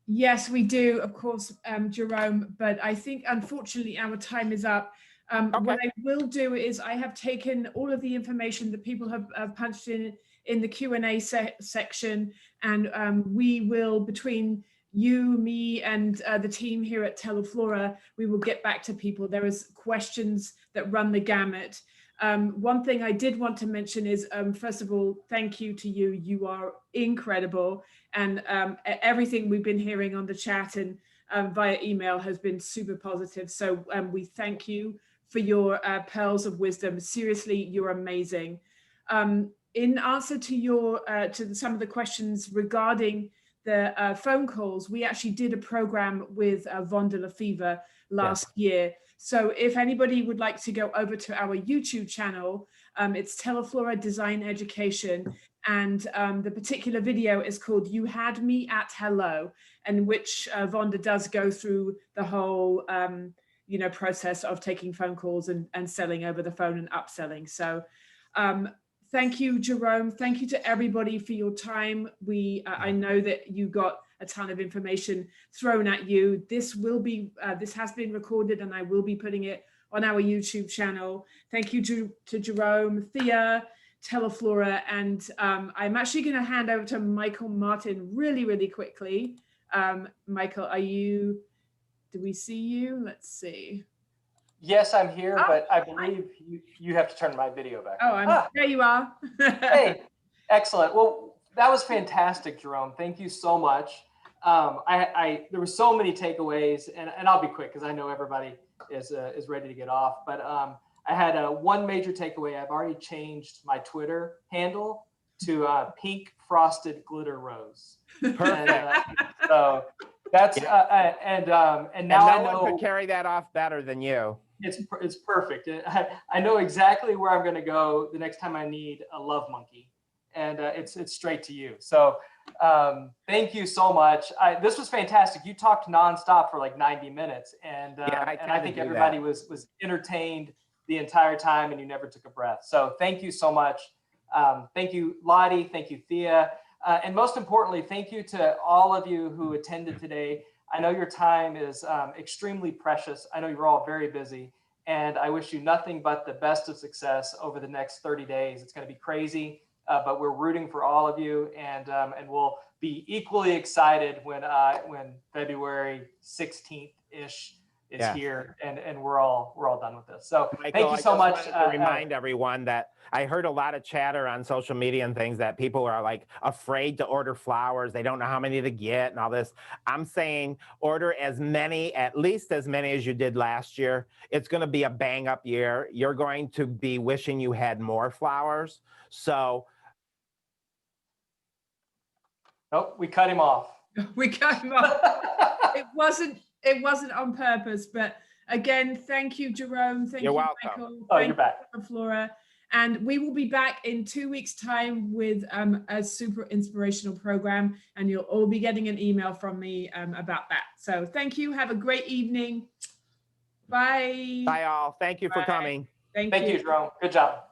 Yes, we do, of course, Jerome, but I think unfortunately our time is up. Okay. What I will do is I have taken all of the information that people have punched in the Q&A section, and we will, between you, me, and the team here at Teleflora, we will get back to people. There is questions that run the gamut. One thing I did want to mention is, first of all, thank you to you. You are incredible. And everything we've been hearing on the chat and via email has been super positive. So we thank you for your pearls of wisdom. Seriously, you're amazing. In answer to your to some of the questions regarding the phone calls, we actually did a program with Von de la Fever last year. So if anybody would like to go over to our YouTube channel, it's Teleflora Design Education. And the particular video is called You Had Me at Hello, in which Vonda does go through the whole process of taking phone calls and selling over the phone and upselling. So thank you, Jerome. Thank you to everybody for your time. I know that you got a ton of information thrown at you. This will be, this has been recorded and I will be putting it on our YouTube channel. Thank you to Jerome, Thea, Teleflora, and I'm actually going to hand over to Michael Martin really, really quickly. Michael, do we see you? Let's see. Yes, I'm here, but I believe you have to turn my video back. Oh, there you are. Hey, excellent. Well, that was fantastic, Jerome. Thank you so much. There were so many takeaways, and I'll be quick because I know everybody is ready to get off. But I had one major takeaway. I've already changed my Twitter handle to Pink Frosted Glitter Rose. Perfect. So that's and now I know one could carry that off better than you. It's perfect. I know exactly where I'm going to go the next time I need a love monkey, and it's straight to you. So thank you so much. This was fantastic. You talked nonstop for like 90 minutes, and I think everybody was entertained the entire time, and you never took a breath. So thank you so much. Thank you, Lottie. Thank you, Thea. And most importantly, thank you to all of you who attended today. I know your time is extremely precious. I know you're all very busy, and I wish you nothing but the best of success over the next 30 days. It's going to be crazy, but we're rooting for all of you, and we'll be equally excited when February 16th-ish is here, and we're all done with this. So Michael, thank you so much. To remind everyone that I heard a lot of chatter on social media and things that people are like afraid to order flowers. They don't know how many to get and all this. I'm saying order as many, at least as many as you did last year. It's going to be a bang up year. You're going to be wishing you had more flowers. So Nope, we cut him off. We cut him off. It wasn't on purpose, but again, thank you, Jerome. Thank You're you, welcome. Michael. Oh, Thank you're back. you, Flora. And we will be back in 2 weeks' time with a super inspirational program, and you'll all be getting an email from me about that. So thank you. Have a great evening. Bye. Bye, all. Thank you for Bye. coming. Thank Thank you, Jerome. Good job.